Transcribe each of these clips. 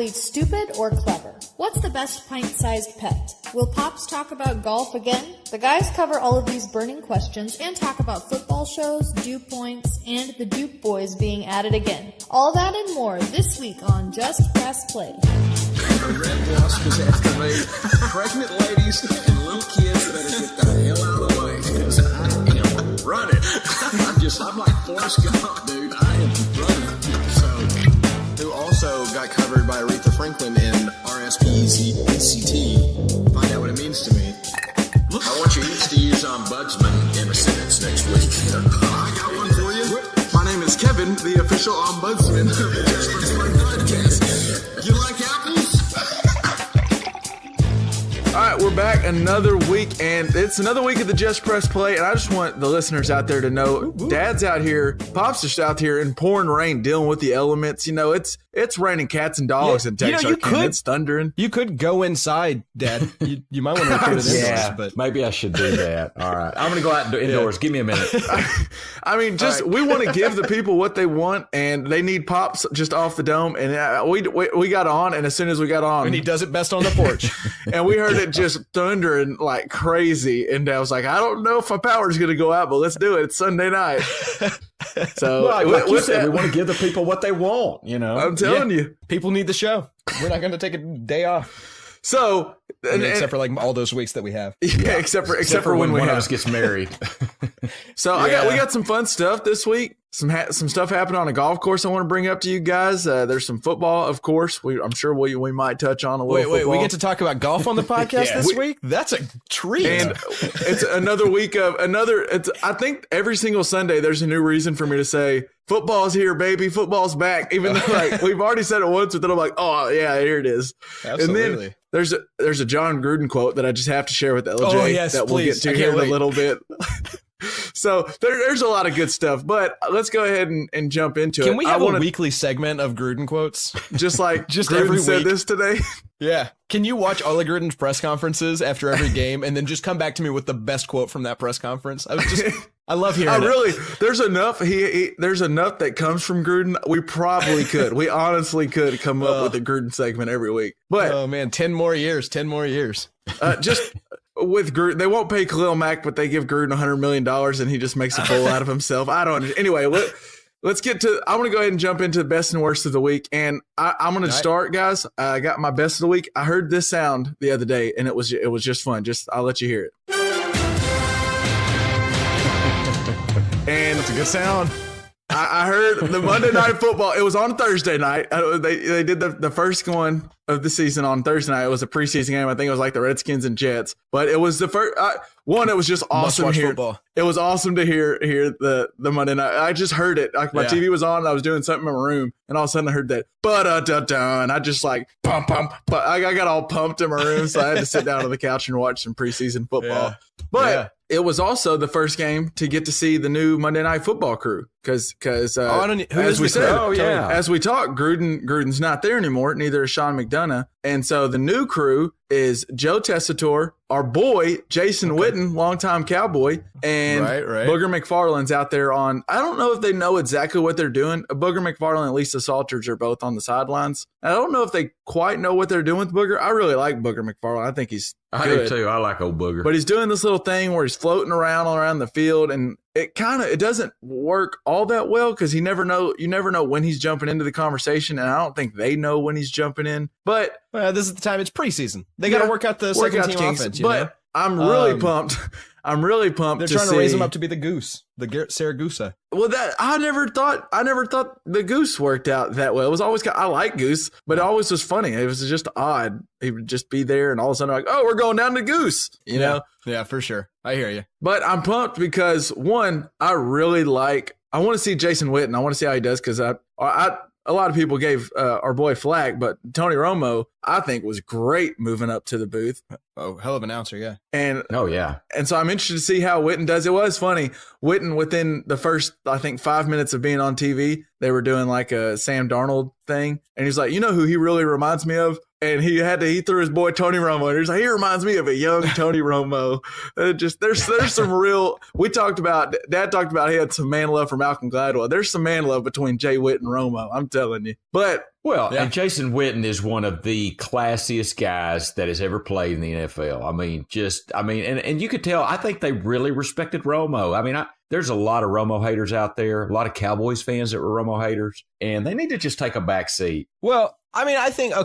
athletes stupid or clever? What's the best pint-sized pet? Will Pops talk about golf again? The guys cover all of these burning questions and talk about football shows, dew points, and the Duke boys being added again. All that and more this week on Just Press Play. Red wasp is excavate pregnant ladies and little kids better get the hell out of the way because I am running. I'm like Forrest Gump, dude. I am running. So, who also got covered by Aretha Franklin in RSPECT. Find out what it means to me. I want you each to use ombudsman in a sentence next week. I got one for you. My name is Kevin, the official ombudsman of the Just Press Play podcast. You like apples? All right, we're back another week, and it's another week of the Just Press Play, and I just want the listeners out there to know, Dad's out here, Pop's just out here in pouring rain, dealing with the elements. You know, it's raining cats and dogs in Texarkana. It's thundering. You could go inside, Dad. You might want to record it indoors. But maybe I should do that. All right, I'm going to go out indoors. Give me a minute. I mean, we want to give the people what they want, and they need Pops just off the dome, and we got on, and as soon as we got on. And he does it best on the porch. And we heard it just thundering like crazy, and I was like, I don't know if my power's going to go out, but let's do it. It's Sunday night. So like you said, we want to give the people what they want, you know. I'm telling you. People need the show. We're not going to take a day off. So, except for like all those weeks that we have. Yeah, except for when one of us gets married. So we got some fun stuff this week. Some stuff happened on a golf course I want to bring up to you guys. There's some football, of course. I'm sure we might touch on a little football. We get to talk about golf on the podcast this week? That's a treat. And it's another week of I think every single Sunday there's a new reason for me to say, football's here, baby. Football's back. Even though like we've already said it once, but then I'm like, oh yeah, here it is. Absolutely. And then there's a Jon Gruden quote that I just have to share with LJ that we'll get to here in a little bit. So there's a lot of good stuff, but let's go ahead and jump into it. Can we have a weekly segment of Gruden quotes? Just like just Gruden every said week. this today? Yeah. Can you watch all of Gruden's press conferences after every game and then just come back to me with the best quote from that press conference? I love hearing it. There's enough. There's enough that comes from Gruden. We probably could. We honestly could come up with a Gruden segment every week. But oh man, 10 more years. Just with Gruden, they won't pay Khalil Mack, but they give Gruden $100 million and he just makes a fool out of himself. I don't understand. Anyway, let's get to. I want to go ahead and jump into the best and worst of the week, and I'm going to start, guys. I got my best of the week. I heard this sound the other day, and it was just fun. I'll let you hear it. And it's a good sound. I heard the Monday Night Football. It was on Thursday night. They did the first one of the season on Thursday night. It was a preseason game. I think it was like the Redskins and Jets. But it was the first one. It was just awesome to hear. Football. It was awesome to hear the Monday night. I just heard it. Like my TV was on, and I was doing something in my room, and all of a sudden I heard that and I just like pump. But I got all pumped in my room, so I had to sit down on the couch and watch some preseason football. But it was also the first game to get to see the new Monday Night Football crew because as we said, as we talked, Gruden's not there anymore. Neither is Sean McDonough, and so the new crew is Joe Tessitore, our boy Jason Witten, longtime Cowboy, and Booger McFarland's out there on. I don't know if they know exactly what they're doing. Booger McFarland and Lisa Salters are both on the sidelines. I don't know if they quite know what they're doing with Booger. I really like Booger McFarland. I think he's good. I do too. I like old Booger. But he's doing this little thing where he's floating around the field, and it doesn't work all that well because you never know when he's jumping into the conversation, and I don't think they know when he's jumping in. But this is the time. It's preseason. They got to work out the second team offense. But I'm really pumped. I'm really pumped. They're trying to raise him up to be the goose, the Saragusa. Well, I never thought the Goose worked out that well. It was always I like Goose, but it always was funny. It was just odd. He would just be there, and all of a sudden, like, oh, we're going down to Goose. You know? Yeah, for sure. I hear you. But I'm pumped because one, I really like. I want to see Jason Witten. I want to see how he does because a lot of people gave our boy flack, but Tony Romo, I think, was great moving up to the booth. Oh, hell of an announcer, yeah. And so I'm interested to see how Witten does. It was funny. Witten, within the first, I think, 5 minutes of being on TV, they were doing like a Sam Darnold thing. And he's like, you know who he really reminds me of? And he threw his boy Tony Romo. And he's like, he reminds me of a young Tony Romo. There's some real. Dad talked about he had some man love for Malcolm Gladwell. There's some man love between Jay Witt and Romo. I'm telling you. But and Jason Witten is one of the classiest guys that has ever played in the NFL. And you could tell. I think they really respected Romo. I mean, there's a lot of Romo haters out there. A lot of Cowboys fans that were Romo haters, and they need to just take a back seat. Well, I mean, I think one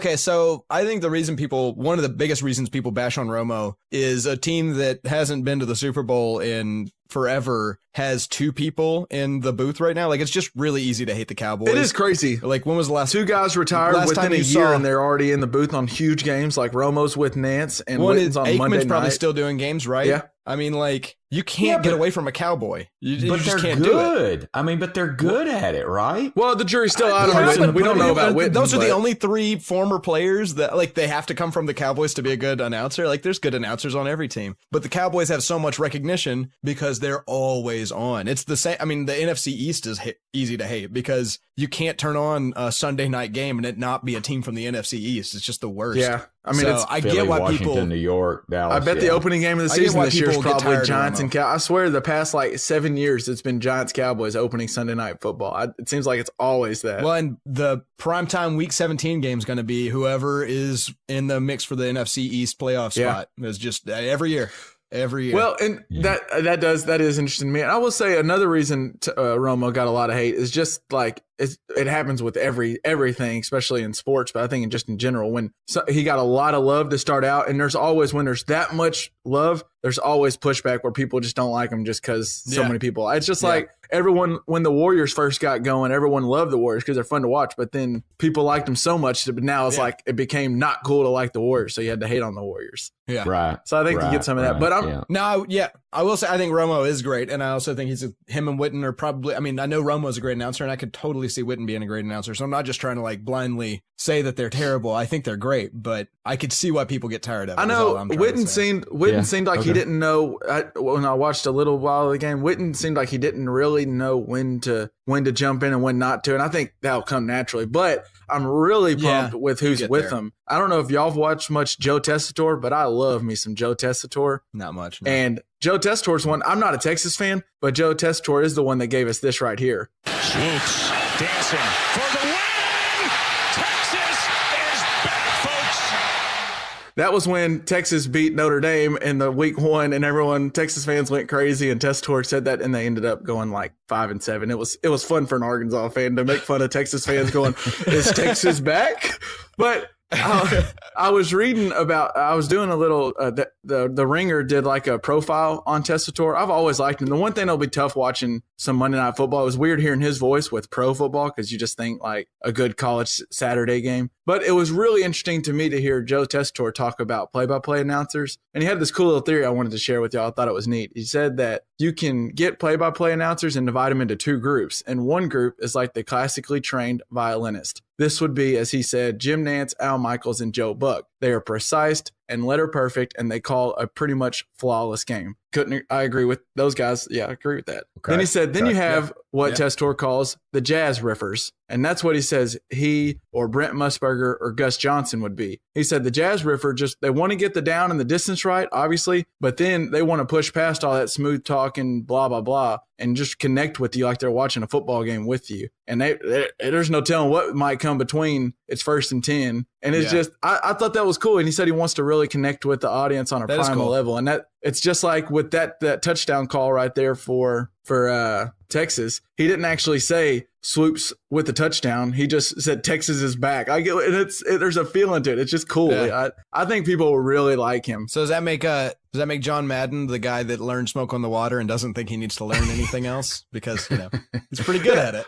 of the biggest reasons people bash on Romo is a team that hasn't been to the Super Bowl in forever has two people in the booth right now. Like, it's just really easy to hate the Cowboys. It is crazy. Like, when was the last? Two guys retired within a year, and they're already in the booth on huge games. Like Romo's with Nance, and Witten's on Monday night. Probably still doing games, right? Yeah. I mean, like, you can't get away from a Cowboy. You just can't good. do it. I mean, but they're good at it, right? Well, the jury's still out on Witten. We don't know about Witten. Those are the only three former players that, like, they have to come from the Cowboys to be a good announcer. Like, there's good announcers on every team. But the Cowboys have so much recognition because they're always on. It's the same. I mean, the NFC East is easy to hate because you can't turn on a Sunday night game and it not be a team from the NFC East. It's just the worst. Yeah. I mean, it's I Philly, get why Washington, New York, Dallas. I bet the opening game of the season this year is probably Giants and Cowboys. I swear the past like 7 years, it's been Giants Cowboys opening Sunday night football. It seems like it's always that. Well, and the primetime Week 17 game is going to be whoever is in the mix for the NFC East playoff spot. It's just every year. Well, and that is interesting to me. And I will say another reason Romo got a lot of hate is just like it happens with everything, especially in sports, but I think just in general, when he got a lot of love to start out, and when there's that much love, there's always pushback where people just don't like him just because so many people. It's just like everyone, when the Warriors first got going, everyone loved the Warriors because they're fun to watch, but then people liked them so much, but now it's like it became not cool to like the Warriors, so you had to hate on the Warriors. Yeah. Right. So I think you get some of that. But I will say I think Romo is great, and I also think him and Witten are probably. I mean, I know Romo's a great announcer, and I could totally see Witten being a great announcer. So I'm not just trying to like blindly say that they're terrible. I think they're great, but I could see why people get tired of it. I know Witten seemed like he didn't know. When I watched a little while of the game, Witten seemed like he didn't really know when to jump in and when not to, and I think that'll come naturally. But I'm really pumped with who's with him. I don't know if y'all have watched much Joe Tessitore, but I love me some Joe Tessitore. Not much. No. And Joe Tessitore's one. I'm not a Texas fan, but Joe Tessitore is the one that gave us this right here. Schultz dancing for the win. Texas is back, folks. That was when Texas beat Notre Dame in the week 1, and Texas fans went crazy, and Tessitore said that, and they ended up going like 5-7. It was fun for an Arkansas fan to make fun of Texas fans going, is Texas back? But I was reading about, I was doing a little, the Ringer did like a profile on Tessitore. I've always liked him. The one thing that'll be tough watching some Monday Night Football, it was weird hearing his voice with pro football because you just think like a good college Saturday game. But it was really interesting to me to hear Joe Tessitore talk about play-by-play announcers. And he had this cool little theory I wanted to share with y'all. I thought it was neat. He said that you can get play-by-play announcers and divide them into 2 groups. And one group is like the classically trained violinist. This would be, as he said, Jim Nance, Al Michaels, and Joe Buck. They are precise and letter perfect, and they call a pretty much flawless game. I agree with those guys. Yeah, I agree with that. Okay. Then he said, you have what Tessitore calls the jazz riffers. And that's what he says he or Brent Musburger or Gus Johnson would be. He said the jazz riffer they want to get the down and the distance right, obviously, but then they want to push past all that smooth talking, blah, blah, blah, and just connect with you like they're watching a football game with you. And there's no telling what might come between it's 1st and 10. And it's just, I thought that was cool. And he said he wants to really connect with the audience on a primal level. And it's just like with that touchdown call right there for Texas. He didn't actually say swoops with the touchdown. He just said Texas is back. I get it. And there's a feeling to it. It's just cool. Yeah. I think people will really like him. So does that make John Madden the guy that learned smoke on the water and doesn't think he needs to learn anything else because he's pretty good at it.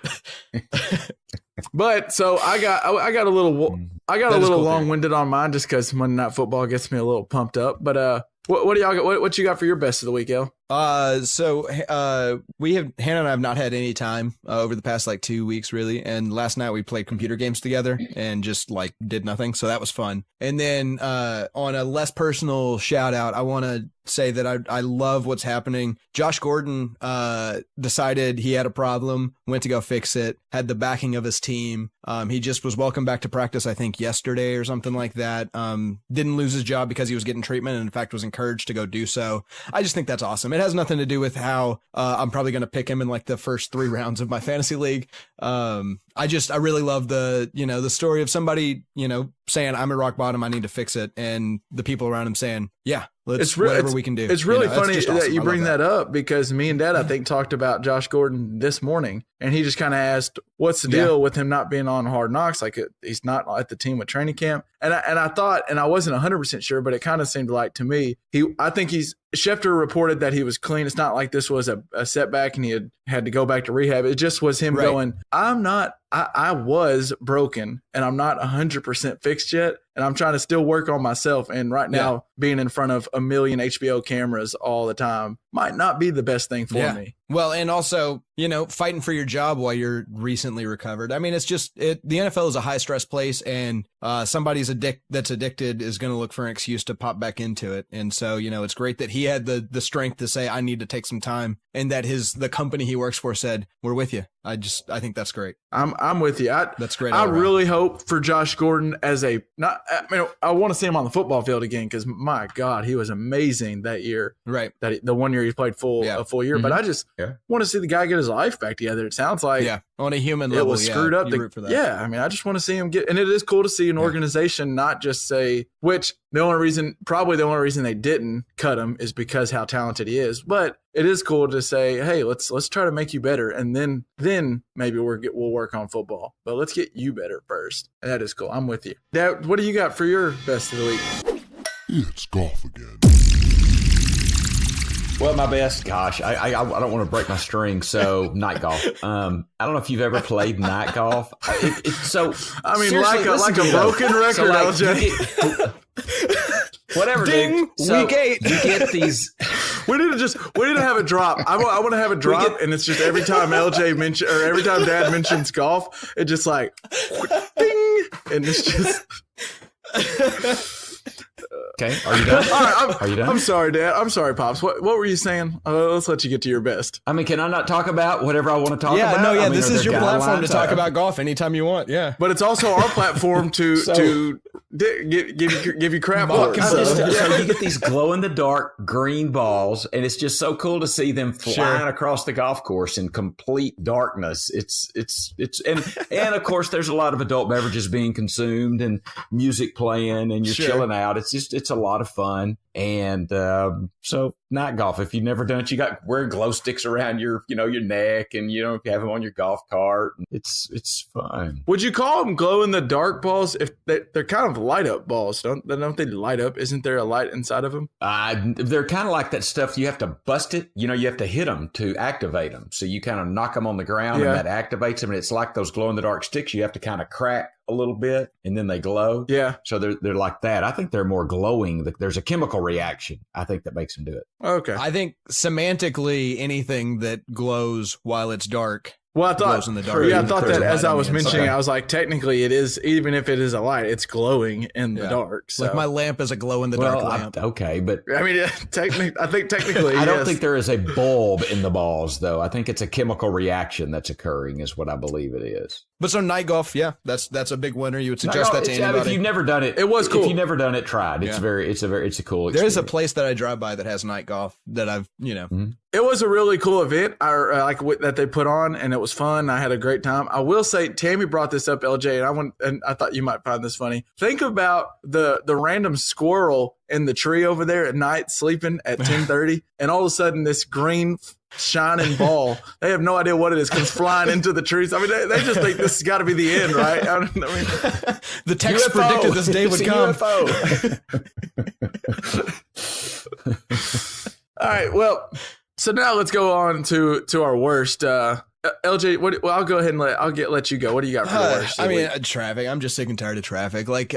But so I got a little cool long-winded on mine just because Monday Night Football gets me a little pumped up. But what do y'all got? What you got for your best of the week, El? So Hannah and I have not had any time over the past like 2 weeks really. And last night we played computer games together and just like did nothing. So that was fun. And then, on a less personal shout out, I want to say that I love what's happening. Josh Gordon, decided he had a problem, went to go fix it, had the backing of his team. He just was welcomed back to practice, I think yesterday or something like that. Didn't lose his job because he was getting treatment and in fact was encouraged to go do so. I just think that's awesome. It has nothing to do with how, I'm probably going to pick him in like the first 3 rounds of my fantasy league. I really love the story of somebody, saying I'm at rock bottom, I need to fix it. And the people around him saying, yeah, whatever we can do. It's really funny awesome. That you bring that up because me and Dad, I think, talked about Josh Gordon this morning, and he just kind of asked, what's the deal with him not being on Hard Knocks? Like he's not at the team with training camp. And I thought, and I wasn't 100% sure, but it kind of seemed like to me, I think Schefter reported that he was clean. It's not like this was a setback and he had to go back to rehab. It just was him going, I was broken and I'm not 100% fixed yet. And I'm trying to still work on myself. And right now, being in front of a million HBO cameras all the time might not be the best thing for me. Well, and also, fighting for your job while you're recently recovered. I mean, it's just the NFL is a high stress place, and somebody's that's addicted is going to look for an excuse to pop back into it. And so, it's great that he had the strength to say, I need to take some time, and that the company he works for said, we're with you. I think that's great. I'm with you. That's great. I really hope for Josh Gordon I want to see him on the football field again because my God, he was amazing that year. Right. The 1 year he played a full year, but I just want to see the guy get his life back together. It sounds like on a human level, it was screwed up. Root for that. Yeah. I mean, I just want to see him and it is cool to see an organization not just say, which probably the only reason they didn't cut him is because how talented he is. But it is cool to say, hey, let's try to make you better. And then maybe we'll work on football, but let's get you better first. And that is cool. I'm with you. Dad, what do you got for your best of the week? It's golf again. Well, my best, gosh, I don't want to break my string, so night golf. I don't know if you've ever played night golf. Like a broken record, LJ. Whatever, Ding, dude. So week 8. You get these. We need to have a drop. I want to have a drop, and it's just every time every time Dad mentions golf, it just like ding, and it's just. Okay, are you done? All right, are you done? I'm sorry, Dad. I'm sorry, Pops. What were you saying? Let's let you get to your best. I mean, can I not talk about whatever I want to talk about? Yeah, this is your platform to talk about golf anytime you want. Yeah, but it's also our platform to give you crap. So you get these glow in the dark green balls, and it's just so cool to see them flying across the golf course in complete darkness. It's and of course there's a lot of adult beverages being consumed and music playing, and you're chilling out. It's a lot of fun. And so night golf, if you've never done it, you got wear glow sticks around your neck, and you have them on your golf cart. It's fun. Would you call them glow in the dark balls? If they're kind of light up balls, don't they light up? Isn't there a light inside of them? They're kind of like that stuff. You have to bust it. You have to hit them to activate them. So you kind of knock them on the ground, and that activates them. And it's like those glow in the dark sticks. You have to kind of crack a little bit, and then they glow. Yeah. So they're like that. I think they're more glowing. There's a chemical reaction, I think, that makes them do it. Okay. I think semantically anything that glows while it's dark. Well, I thought, glows in the dark. I thought that as I was mentioning, I was like, technically it is, even if it is a light, it's glowing in the dark. So. Like my lamp is a glow in the dark lamp. Okay, but I mean, I think technically, I don't think there is a bulb in the balls, though. I think it's a chemical reaction that's occurring, is what I believe it is. But so night golf, that's a big winner. You would suggest that to anybody. If you've never done it, it was cool. If you've never done it, try it. It's a cool experience. There's a place that I drive by that has night golf that I've. It was a really cool event that they put on, and it was fun. I had a great time. I will say, Tammy brought this up, LJ, and I thought you might find this funny. Think about the random squirrel in the tree over there at night sleeping at 10:30, and all of a sudden this green shining ball, they have no idea what it is, comes flying into the trees. I mean, they just think this has got to be the end, right? The text UFO. Predicted this day would come. All right, well, so now let's go on to our worst. LJ, well, I'll go ahead and let you go. What do you got for the worst? I mean, traffic. I'm just sick and tired of traffic. Like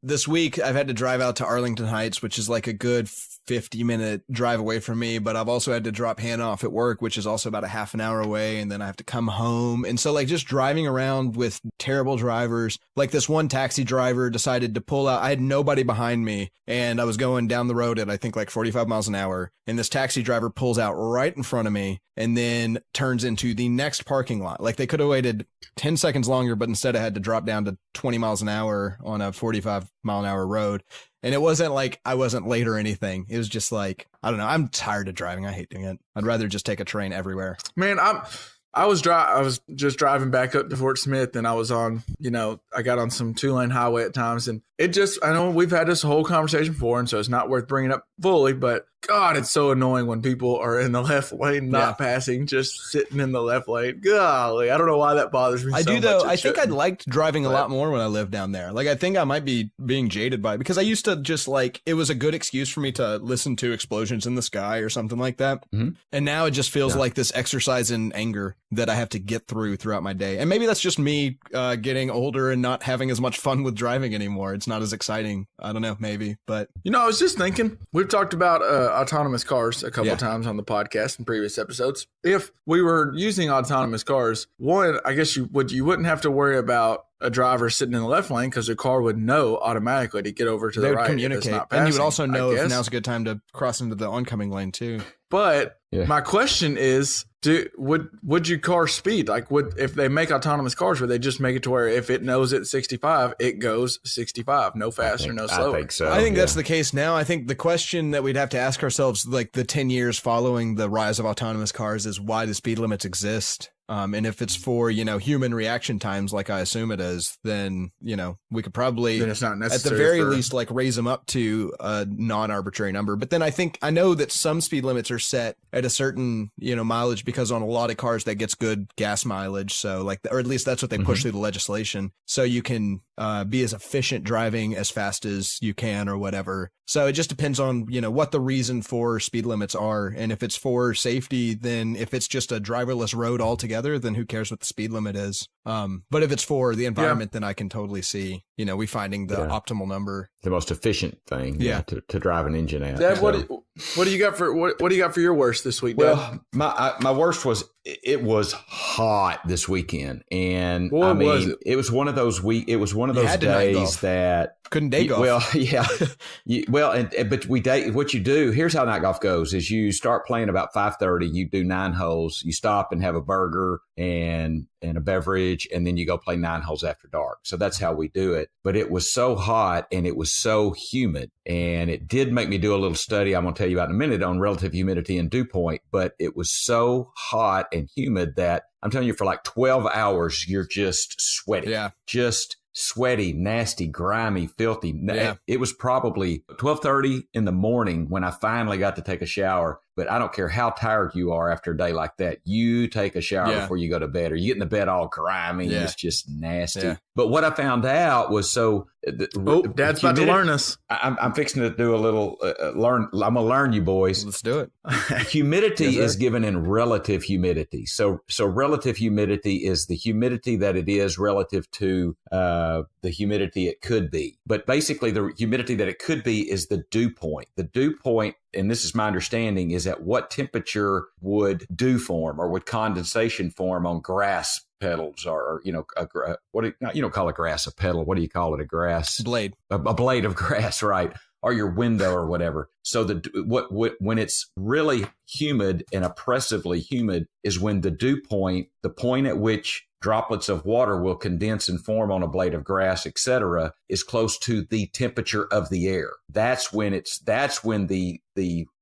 this week, I've had to drive out to Arlington Heights, which is like a good 50-minute drive away from me. But I've also had to drop Hannah off at work, which is also about a half an hour away. And then I have to come home. And so like just driving around with terrible drivers, like this one taxi driver decided to pull out. I had nobody behind me and I was going down the road at I think like 45 miles an hour. And this taxi driver pulls out right in front of me and then turns into the next parking lot. Like they could have waited 10 seconds longer, but instead I had to drop down to 20 miles an hour on a 45 mile an hour road. And it wasn't like I wasn't late or anything. It was just like, I don't know. I'm tired of driving. I hate doing it. I'd rather just take a train everywhere. Man, I was just driving back up to Fort Smith, and I was on, I got on some 2-lane highway at times, and I know we've had this whole conversation before, and so it's not worth bringing up fully, but God, it's so annoying when people are in the left lane, not passing, just sitting in the left lane. Golly, I don't know why that bothers me. I do though. I think I liked driving a lot more when I lived down there. Like I think I might be being jaded by it because I used to just like, it was a good excuse for me to listen to explosions in the sky or something like that. Mm-hmm. And now it just feels like this exercise in anger that I have to get throughout my day. And maybe that's just me getting older and not having as much fun with driving anymore. It's not as exciting. I don't know, maybe, but I was just thinking, we've talked about autonomous cars a couple of times on the podcast in previous episodes. If we were using autonomous cars, one, I guess you wouldn't have to worry about a driver sitting in the left lane because the car would know automatically to get over to the right. Communicate. Not passing, and you would also know if now's a good time to cross into the oncoming lane too. But my question is, would your car speed? Like, if they make autonomous cars, would they just make it to where if it knows it's 65, it goes 65, no faster, no slower? I think so. I think that's the case now. I think the question that we'd have to ask ourselves, like the 10 years following the rise of autonomous cars, is why the speed limits exist. And if it's for, human reaction times, like I assume it is, then, we could probably, then it's not necessary at the very least, like raise them up to a non-arbitrary number. But then I know that some speed limits are set at a certain, mileage, because on a lot of cars that gets good gas mileage. So or at least that's what they push through the legislation. So you can be as efficient driving as fast as you can or whatever. So it just depends on, what the reason for speed limits are. And if it's for safety, then if it's just a driverless road altogether, then who cares what the speed limit is? But if it's for the environment, then I can totally see, we finding the optimal number. The most efficient thing to drive an engine out. Dad, what do you got for your worst this week, Dad? Well, my worst was, it was hot this weekend, and it was one of those days that couldn't day golf. Well, yeah, but what you do. Here's how night golf goes: is you start playing about 5:30. You do 9 holes. You stop and have a burger and a beverage, and then you go play 9 holes after dark. So that's how we do it. But it was so hot and it was so humid, and it did make me do a little study I'm going to tell you about in a minute on relative humidity and dew point. But it was so hot and humid that I'm telling you, for like 12 hours, you're just sweaty. Yeah. Just sweaty, nasty, grimy, filthy. Yeah. It was probably 12:30 in the morning when I finally got to take a shower. But I don't care how tired you are after a day like that. You take a shower before you go to bed, or you get in the bed all grimy. Yeah. It's just nasty. Yeah. But what I found out was Dad's about to learn us. I'm fixing to do a little learn. I'm going to learn you boys. Let's do it. Humidity is given in relative humidity. So relative humidity is the humidity that it is relative to the humidity it could be. But basically, the humidity that it could be is the dew point. The dew point, and this is my understanding, is at what temperature would dew form or would condensation form on grass petals, or you don't call a grass a petal. What do you call it? A grass blade. A blade of grass, right? Or your window or whatever. So when it's really humid and oppressively humid is when the dew point, the point at which droplets of water will condense and form on a blade of grass, etc., is close to the temperature of the air. That's when the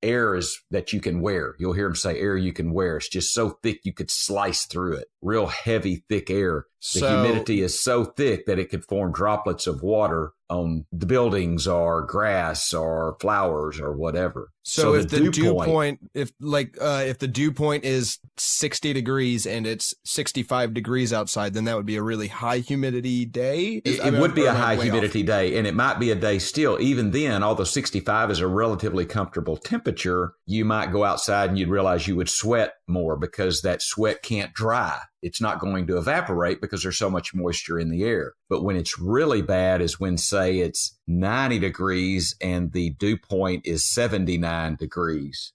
air is that you can wear. You'll hear them say air you can wear. It's just so thick you could slice through it. Real heavy, thick air. The humidity is so thick that it could form droplets of water on the buildings or grass or flowers or whatever. So if the dew point, if the dew point is 60 degrees and it's 65 degrees degrees outside, then that would be a really high humidity day. It would be a high humidity day, and it might be a day still. Even then, although 65 is a relatively comfortable temperature, you might go outside and you'd realize you would sweat more because that sweat can't dry. It's not going to evaporate because there's so much moisture in the air. But when it's really bad is when, say, it's 90 degrees and the dew point is 79 degrees.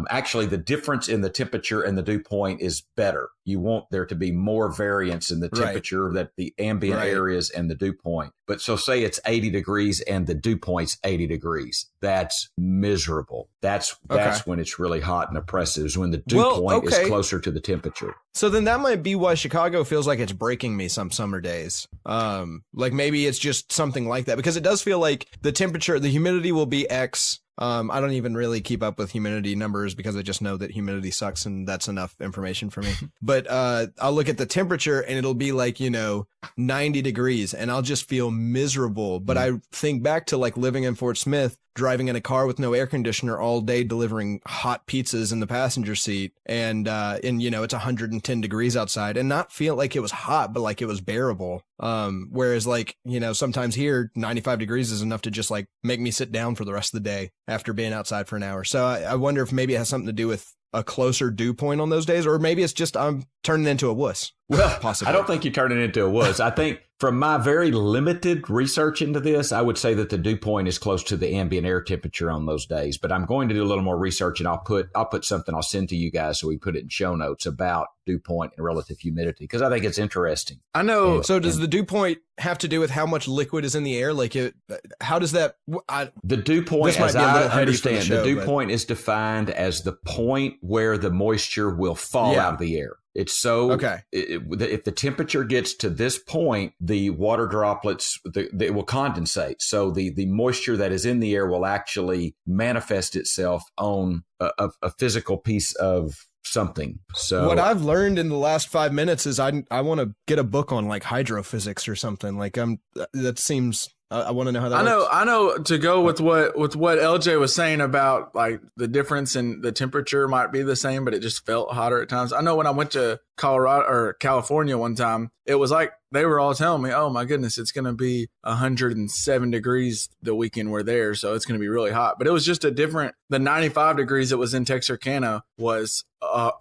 Actually, the difference in the temperature and the dew point is better. You want there to be more variance in the temperature that the ambient areas and the dew point. But so say it's 80 degrees and the dew point's 80 degrees. That's miserable. That's when it's really hot and oppressive, is when the dew point is closer to the temperature. So then that might be why Chicago feels like it's breaking me some summer days. Like maybe it's just something like that, because it does feel like the temperature, the humidity will be X. I don't even really keep up with humidity numbers because I just know that humidity sucks and that's enough information for me. But I'll look at the temperature and it'll be like, 90 degrees and I'll just feel miserable. But I think back to like living in Fort Smith, driving in a car with no air conditioner all day, delivering hot pizzas in the passenger seat. And it's 110 degrees outside and not feel like it was hot, but like it was bearable. Whereas like, sometimes here 95 degrees is enough to just like make me sit down for the rest of the day after being outside for an hour. So I wonder if maybe it has something to do with a closer dew point on those days, or maybe it's just I'm turning into a wuss. Well, possibly. I don't think you're turning into a wuss. I think from my very limited research into this, I would say that the dew point is close to the ambient air temperature on those days. But I'm going to do a little more research, and I'll put something I'll send to you guys so we put it in show notes about dew point and relative humidity, because I think it's interesting. I know. So does the dew point have to do with how much liquid is in the air? Like, how does that? The dew point, as I understand, the dew point is defined as the point where the moisture will fall out of the air. It's so if the temperature gets to this point, the water droplets they will condensate. So the moisture that is in the air will actually manifest itself on a physical piece of something. So what I've learned in the last 5 minutes is I want to get a book on like hydrophysics or something. Like that seems. I want to know how that works. I know to go with what LJ was saying about like the difference in the temperature might be the same, but it just felt hotter at times. I know when I went to Colorado or California one time, it was like they were all telling me, oh my goodness, it's going to be 107 degrees the weekend we're there. So it's going to be really hot. But it was just the 95 degrees that was in Texarkana was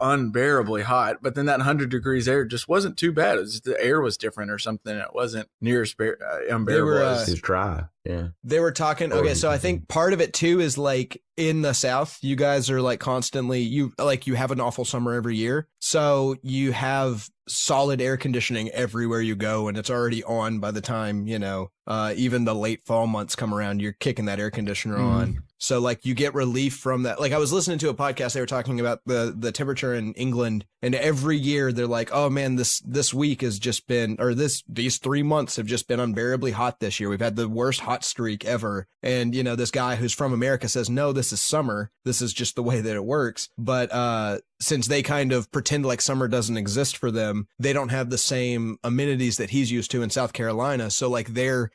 unbearably hot. But then that 100 degrees air just wasn't too bad. It was just the air was different or something. It wasn't near as unbearable as it's dry. Yeah. They were talking. Okay. So I think part of it too is like in the South, you guys are like constantly, you have an awful summer every year. So you have solid air conditioning everywhere you go, and it's already on by the time, even the late fall months come around, you're kicking that air conditioner on. So like you get relief from that. Like I was listening to a podcast, they were talking about the temperature in England, and every year they're like, oh man, this week has just been, or these 3 months have just been unbearably hot this year. We've had the worst hot streak ever. And this guy who's from America says, no, this is summer. This is just the way that it works. But since they kind of pretend like summer doesn't exist for them, they don't have the same amenities that he's used to in South Carolina. So like their,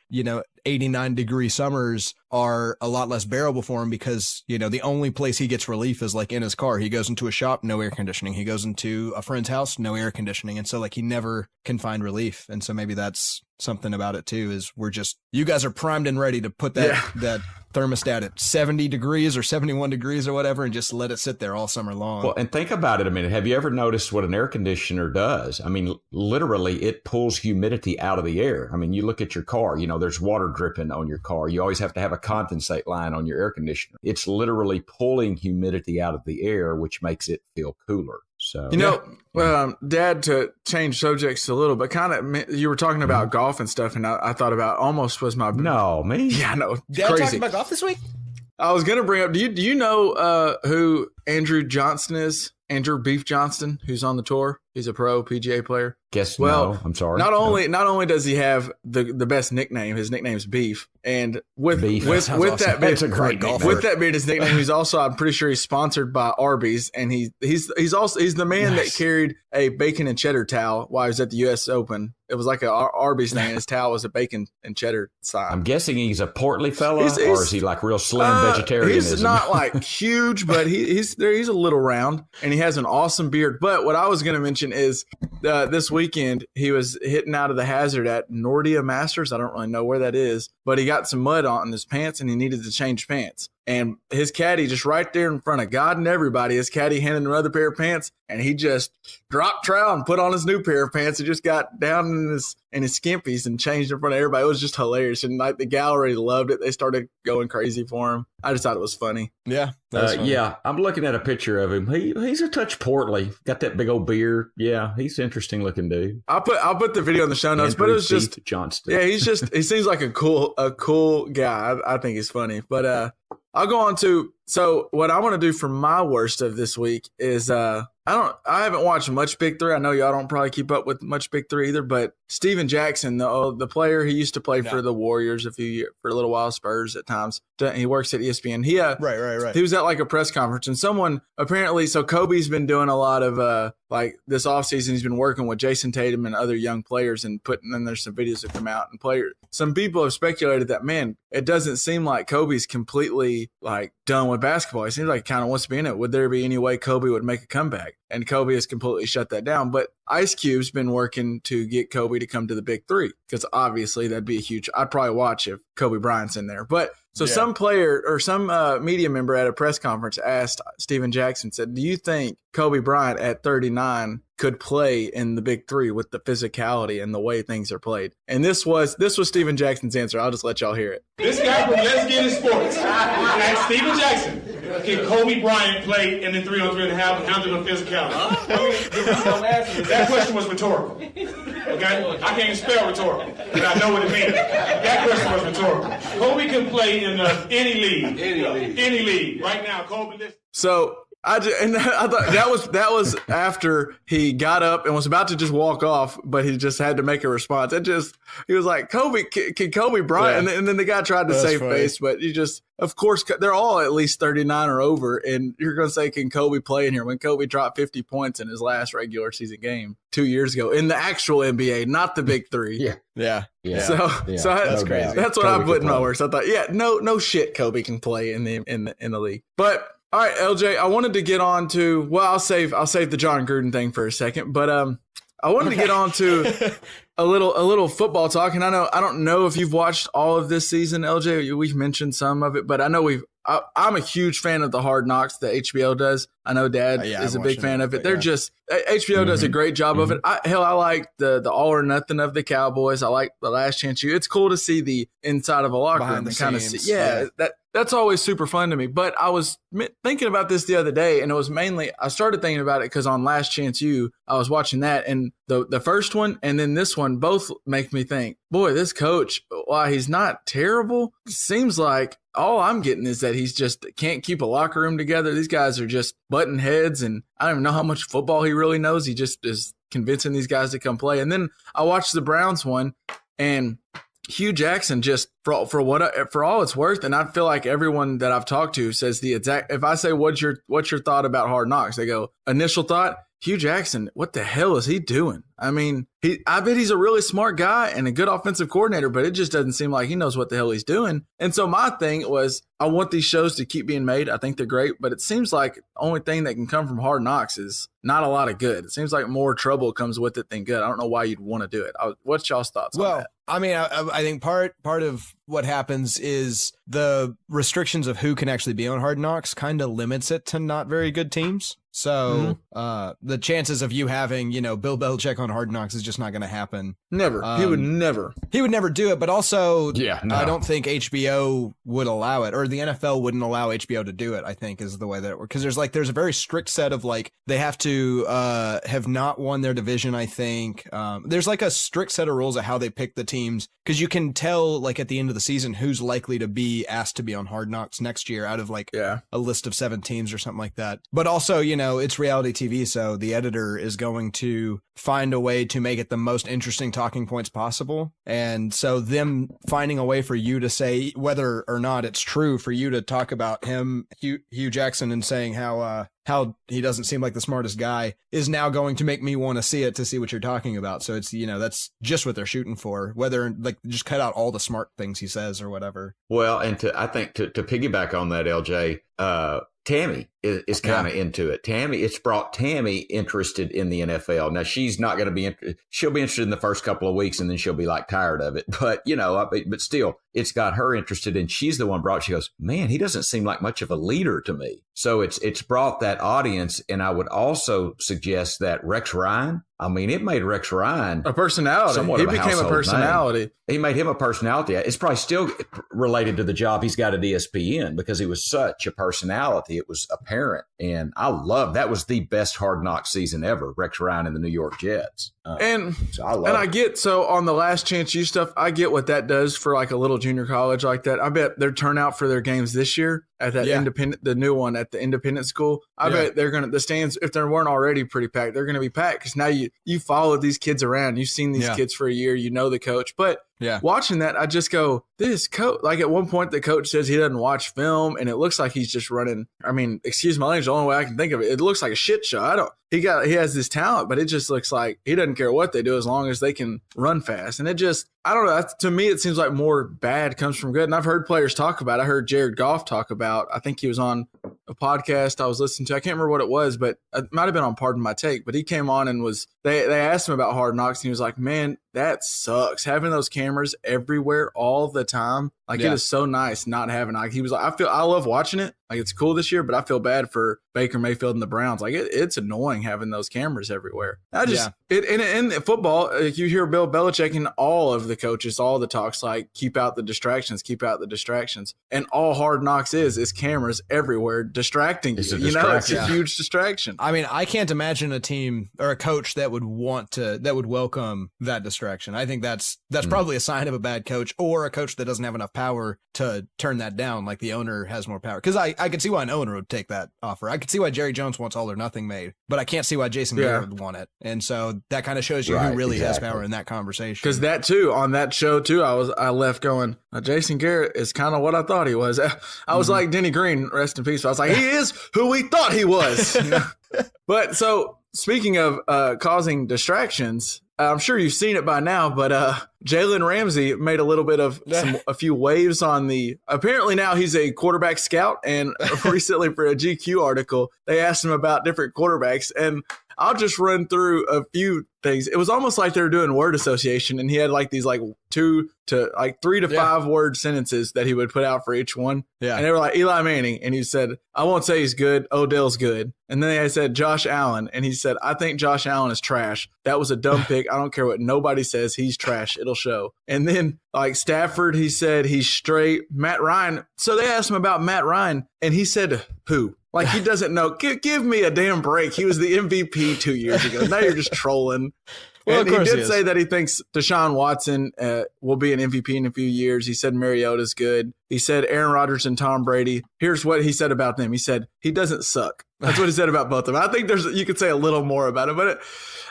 89 degree summers are a lot less bearable for him because, the only place he gets relief is like in his car. He goes into a shop, no air conditioning. He goes into a friend's house, no air conditioning. And so like he never can find relief. And so maybe that's something about it too, is you guys are primed and ready to put that thermostat at 70 degrees or 71 degrees or whatever and just let it sit there all summer long. Well, and think about it a minute. Have you ever noticed what an air conditioner does? I mean, literally it pulls humidity out of the air. I mean, you look at your car, there's water dripping on your car. You always have to have a condensate line on your air conditioner. It's literally pulling humidity out of the air, which makes it feel cooler. So, Dad, to change subjects a little, but kind of, you were talking about golf and stuff, and I thought about almost was my... No, me? Yeah, no. Dad crazy. talking about golf this week? I was going to bring up, do you know who Andrew Johnston is? Andrew Beef Johnston, who's on the tour. He's a pro PGA player. No, I'm sorry. Not only does he have the best nickname, his nickname's Beef, and with awesome. that being, That's a great golfer. With that being his nickname, he's also, I'm pretty sure he's sponsored by Arby's, and he's the man that carried a bacon and cheddar towel while he was at the U.S. Open. It was like a Arby's thing, and his towel was a bacon and cheddar sign. I'm guessing he's a portly fella, or is he like real slim vegetarianism? He's not like huge, but he's a little round, and he has an awesome beard. But what I was going to mention mention is this weekend he was hitting out of the hazard at Nordia Masters. I don't really know where that is, but he got some mud on his pants and he needed to change pants. And his caddy just right there in front of God and everybody, his caddy handed him another pair of pants, and he just dropped trowel and put on his new pair of pants and just got down in his skimpies and changed in front of everybody. It was just hilarious. And like the gallery loved it. They started going crazy for him. I just thought it was funny. Yeah. Yeah. I'm looking at a picture of him. He's a touch portly. Got that big old beard. Yeah. He's an interesting looking dude. I'll put the video in the show notes, but it was just Johnston. Yeah. He seems like a cool guy. I think he's funny, but, I'll go on to, so what I want to do for my worst of this week is, I haven't watched much Big Three. I know y'all don't probably keep up with much Big Three either, but Steven Jackson, the player, he used to play for the Warriors for a little while, Spurs at times. He works at ESPN. Right. He was at like a press conference, and someone apparently, so Kobe's been doing a lot of like this offseason, he's been working with Jason Tatum and other young players and then there's some videos that come out and players. Some people have speculated that, man, it doesn't seem like Kobe's completely like done with basketball. It seems like he kind of wants to be in it. Would there be any way Kobe would make a comeback? And Kobe has completely shut that down. But Ice Cube's been working to get Kobe to come to the Big Three because obviously that'd be a huge – I'd probably watch if Kobe Bryant's in there. But so some player or some media member at a press conference asked Steven Jackson, said, do you think Kobe Bryant at 39 could play in the Big Three with the physicality and the way things are played? And this was Steven Jackson's answer. I'll just let y'all hear it. This guy from Let's Get It Sports asked Steven Jackson, can Kobe Bryant play in the 3-on-3 and handle the physicality? That question was rhetorical. Okay? I can't spell rhetorical, but I know what it means. That question was rhetorical. Kobe can play in any league. Any league. Right now, Kobe, listen. So I thought that was after he got up and was about to just walk off, but he just had to make a response. He was like, Kobe, can Kobe Bryant? And then the guy tried to save face, but of course, they're all at least 39 or over, and you're going to say, can Kobe play in here when Kobe dropped 50 points in his last regular season game 2 years ago in the actual NBA, not the Big Three? Yeah. So that's crazy. That's what I put in my works. I thought, no shit, Kobe can play in the league. But all right, LJ, I wanted to get on to, well, I'll save the Jon Gruden thing for a second, but I wanted to get on to a little football talk, and I don't know if you've watched all of this season, LJ. We've mentioned some of it, but I know I'm a huge fan of the Hard Knocks that HBO does. I know Dad is a big fan of it. They're just HBO does a great job of it. I like the All or Nothing of the Cowboys. I like the Last Chance U. It's cool to see the inside of a locker room and kind of see. That's always super fun to me. But I was thinking about this the other day, and it was mainly I started thinking about it because on Last Chance U, I was watching that, and the first one and then this one both make me think, boy, this coach, while he's not terrible, seems like all I'm getting is that he's just can't keep a locker room together. These guys are just butting heads, and I don't even know how much football he really knows. He just is convincing these guys to come play. And then I watched the Browns one, and Hugh Jackson just for all it's worth, and I feel like everyone that I've talked to says the exact. If I say what's your thought about Hard Knocks, they go initial thought. Hugh Jackson, what the hell is he doing? I mean, I bet he's a really smart guy and a good offensive coordinator, but it just doesn't seem like he knows what the hell he's doing. And so my thing was, I want these shows to keep being made. I think they're great, but it seems like the only thing that can come from Hard Knocks is not a lot of good. It seems like more trouble comes with it than good. I don't know why you'd want to do it. What's y'all's thoughts on that? I mean, I think part of what happens is the restrictions of who can actually be on Hard Knocks kind of limits it to not very good teams. So the chances of you having, Bill Belichick on Hard Knocks is just not going to happen. Never. He would never. He would never do it. But also, I don't think HBO would allow it, or the NFL wouldn't allow HBO to do it, I think, is the way that it works. Because there's a very strict set of, they have to have not won their division, I think. There's a strict set of rules of how they pick the teams, because you can tell, at the end of the season, who's likely to be asked to be on Hard Knocks next year out of, a list of 7 teams or something like that. But also, it's reality TV, so the editor is going to find a way to make it the most interesting talking points possible. And so them finding a way for you to say whether or not it's true, for you to talk about him, Hugh Jackson, and saying how he doesn't seem like the smartest guy, is now going to make me want to see it, to see what you're talking about. So it's, that's just what they're shooting for, whether just cut out all the smart things he says or whatever. Well, and I think to piggyback on that, LJ, Tammy is kind of into it. It's brought Tammy interested in the NFL. Now she's not going to be, she'll be interested in the first couple of weeks and then she'll be like tired of it. But, but still, it's got her interested, and she's the one brought, she goes, man, he doesn't seem like much of a leader to me. So it's brought that audience. And I would also suggest that Rex Ryan, it made Rex Ryan a personality. He became a personality. Name. He made him a personality. It's probably still related to the job he's got at ESPN because he was such a personality. It was apparent. And I love that was the best Hard Knock season ever, Rex Ryan and the New York Jets. I get, so on the Last Chance U stuff, I get what that does for like a little junior college like that. I bet their turnout for their games this year at that independent, the new one at the independent school, I bet they're going to, the stands, if they weren't already pretty packed, they're going to be packed because now you followed these kids around. You've seen these kids for a year, you know the coach. But watching that, I just go, this coach, like at one point the coach says he doesn't watch film and it looks like he's just running. Excuse my language, the only way I can think of it. It looks like a shit show. He has this talent, but it just looks like he doesn't care what they do as long as they can run fast. And it just, I don't know. To me, it seems like more bad comes from good. And I've heard players talk about it. I heard Jared Goff talk about, I think he was on a podcast I was listening to. I can't remember what it was, but it might have been on Pardon My Take. But he came on and they asked him about Hard Knocks. And he was like, man, that sucks. Having those cameras everywhere all the time. Like it is so nice not having, like he was like, I love watching it. Like it's cool this year, but I feel bad for Baker Mayfield and the Browns. Like it's annoying having those cameras everywhere. In football, like you hear Bill Belichick and all of the coaches, all the talks like keep out the distractions. And all Hard Knocks is cameras everywhere distracting you. It's a huge distraction. I can't imagine a team or a coach that would welcome that distraction. I think that's probably a sign of a bad coach or a coach that doesn't have enough power to turn that down. Like the owner has more power. Because I could see why an owner would take that offer. I could see why Jerry Jones wants All or Nothing made, but I can't see why Jason Garrett would want it. And so that kind of shows you who really has power in that conversation. Because that too, on that show too, I left going, Jason Garrett is kind of what I thought he was. I was like Denny Green, rest in peace. I was like, he is who we thought he was. But so speaking of causing distractions, I'm sure you've seen it by now, but Jalen Ramsey made a little bit of a few waves on apparently now he's a quarterback scout, and recently for a GQ article, they asked him about different quarterbacks, and I'll just run through a few things. It was almost like they were doing word association, and he had like these like 3 to 5 word sentences that he would put out for each one. Yeah. And they were like Eli Manning, and he said, I won't say he's good. Odell's good. And then they said Josh Allen, and he said, I think Josh Allen is trash. That was a dumb pick. I don't care what nobody says. He's trash. It'll show. And then like Stafford, he said he's straight. Matt Ryan. So they asked him about Matt Ryan, and he said, who? Like he doesn't know. Give me a damn break. He was the MVP 2 years ago. Now you're just trolling. Well, and he did say that he thinks Deshaun Watson will be an MVP in a few years. He said Mariota's good. He said Aaron Rodgers and Tom Brady. Here's what he said about them. He said he doesn't suck. That's what he said about both of them. I think you could say a little more about it, but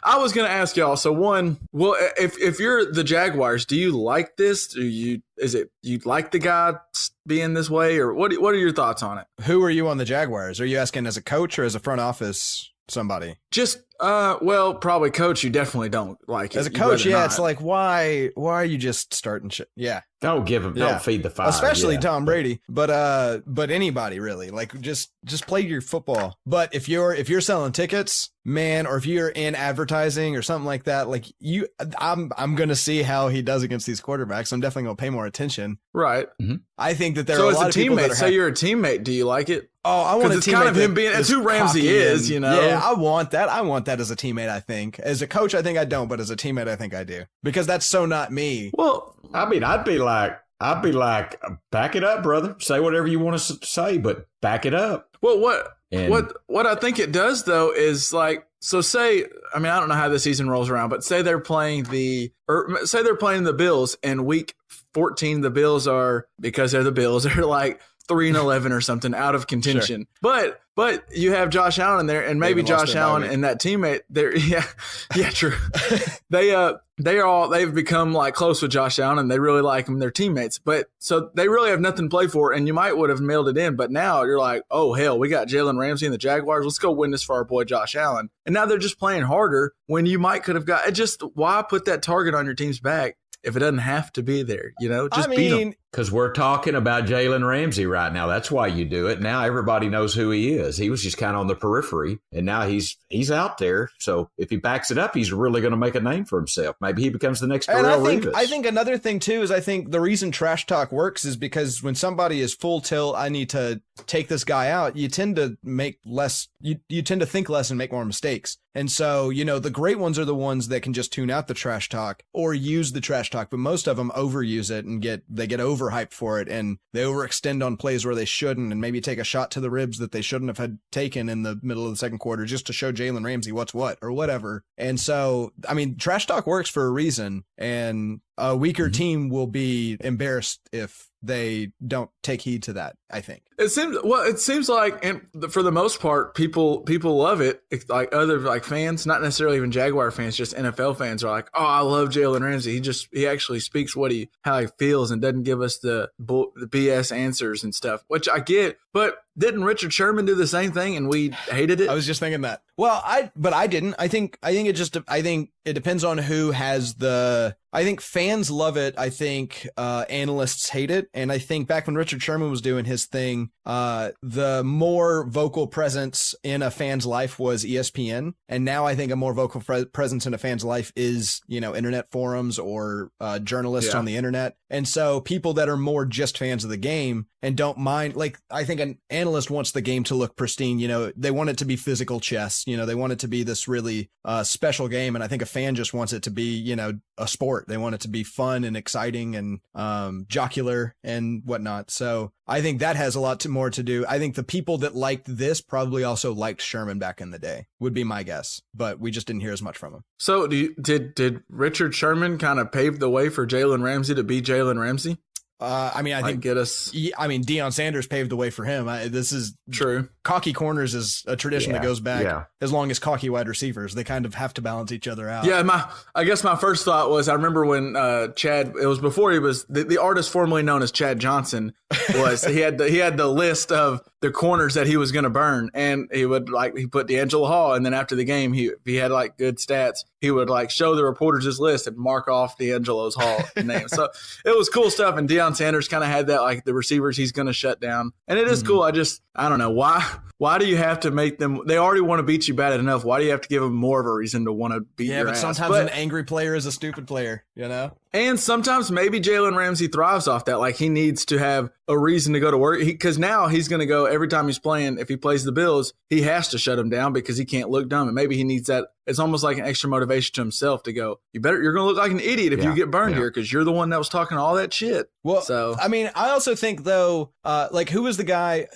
I was going to ask y'all. So one, well, if you're the Jaguars, do you like this? Do you like the guy being this way, or what are your thoughts on it? Who are you on the Jaguars? Are you asking as a coach or as a front office somebody? Just well, probably coach. You definitely don't like it. As a coach, yeah, it's like why are you just starting shit? Yeah, don't feed the fire, especially Tom Brady. But anybody really, like just play your football. But if you're selling tickets, man, or if you're in advertising or something like that, like I'm gonna see how he does against these quarterbacks. I'm definitely gonna pay more attention. Right. Mm-hmm. I think that there are a lot of people that say you're a teammate. Do you like it? Oh, I want a teammate. It's kind of him being. That's who Ramsey is, you know. Yeah, I want that. I want that as a teammate. I think as a coach, I think I don't, but as a teammate, I think I do because that's so not me. Well, I'd be like, back it up, brother. Say whatever you want to say, but back it up. Well, what I think it does though is like, so say, I don't know how the season rolls around, but say they're playing the Bills in week 14. The Bills are, because they're the Bills, they're like 3-11 or something out of contention. Sure. But you have Josh Allen in there, and maybe Josh Allen and that teammate there. Yeah, true. They've become like close with Josh Allen, and they really like him. They're teammates, but so they really have nothing to play for, and you might would have mailed it in, but now you're like, oh hell, we got Jalen Ramsey and the Jaguars. Let's go win this for our boy Josh Allen. And now they're just playing harder when you might could have got. Why put that target on your team's back if it doesn't have to be there? You know, just beat them. Because we're talking about Jalen Ramsey right now. That's why you do it. Now everybody knows who he is. He was just kind of on the periphery, and now he's out there. So if he backs it up, he's really going to make a name for himself. Maybe he becomes the next Darrelle Revis. I think another thing, too, is I think the reason trash talk works is because when somebody is full tilt, I need to take this guy out, you tend to make less, you tend to think less and make more mistakes. And so, the great ones are the ones that can just tune out the trash talk or use the trash talk, but most of them overuse it and get overhyped for it, and they overextend on plays where they shouldn't, and maybe take a shot to the ribs that they shouldn't have had taken in the middle of the second quarter just to show Jalen Ramsey what's what or whatever. And so, trash talk works for a reason, and a weaker team will be embarrassed if they don't take heed to that, I think. It seems like, and for the most part, people love it. It's like other fans, not necessarily even Jaguar fans, just NFL fans are like, "Oh, I love Jalen Ramsey. He actually speaks how he feels and doesn't give us the BS answers and stuff," which I get. But didn't Richard Sherman do the same thing and we hated it? I was just thinking that. Well, I didn't. I think it depends on who has the. I think fans love it. I think analysts hate it. And I think back when Richard Sherman was doing his thing, the more vocal presence in a fan's life was ESPN. And now I think a more vocal presence in a fan's life is, internet forums or journalists on the internet. And so people that are more just fans of the game and don't mind, I think an analyst wants the game to look pristine. They want it to be physical chess. They want it to be this really special game. And I think a fan just wants it to be, a sport. They want it to be fun and exciting and jocular and whatnot. So I think that has a lot more to do. I think the people that liked this probably also liked Sherman back in the day, would be my guess. But we just didn't hear as much from him. So did Richard Sherman kind of pave the way for Jalen Ramsey to be Jalen Ramsey? I think Deion Sanders paved the way for him. This is true. Cocky corners is a tradition that goes back as long as cocky wide receivers. They kind of have to balance each other out. Yeah, I guess my first thought was, I remember when Chad, it was before he was the artist formerly known as Chad Johnson, was he had the list of the corners that he was going to burn, and he put D'Angelo Hall, and then after the game, if he had good stats, he would show the reporters his list and mark off D'Angelo's Hall name. So it was cool stuff, and Deion Sanders kind of had that, the receivers he's going to shut down, and it is cool. I don't know why do you have to make them? They already want to beat you bad enough. Why do you have to give them more of a reason to want to beat your ass? Sometimes an angry player is a stupid player, And sometimes maybe Jalen Ramsey thrives off that. He needs to have a reason to go to work, because now he's going to go every time he's playing. If he plays the Bills, he has to shut them down because he can't look dumb, and maybe he needs that. It's almost like an extra motivation to himself to go, you're going to look like an idiot if you get burned here, because you're the one that was talking all that shit. Well, so I also think though, who was the guy?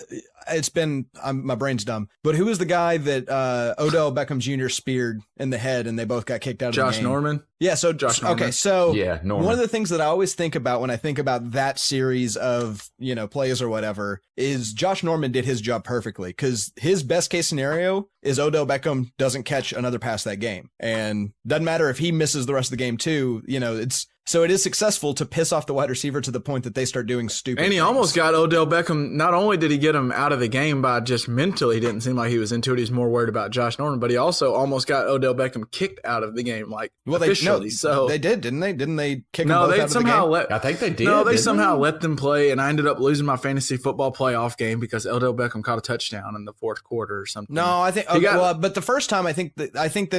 It's been my brain's dumb, but who was the guy that Odell Beckham Jr. speared in the head and they both got kicked out of the game? Josh Norman. Yeah, so Josh Norman. Okay, so Norman. One of the things that I always think about when I think about that series of plays or whatever is Josh Norman did his job perfectly, because his best case scenario is Odell Beckham doesn't catch another pass that game, and doesn't matter if he misses the rest of the game too. So it is successful to piss off the wide receiver to the point that they start doing stupid And he things. almost got Odell Beckham. Not only did he get him out of the game by just mentally, he didn't seem like he was into it. He's more worried about Josh Norman, but he also almost got Odell Beckham kicked out of the game, officially. They did, didn't they? Didn't they kick him both out of the game? I think they did. No, they somehow let them play, and I ended up losing my fantasy football playoff game because Odell Beckham caught a touchdown in the fourth quarter or something. No, I think but the first time I think that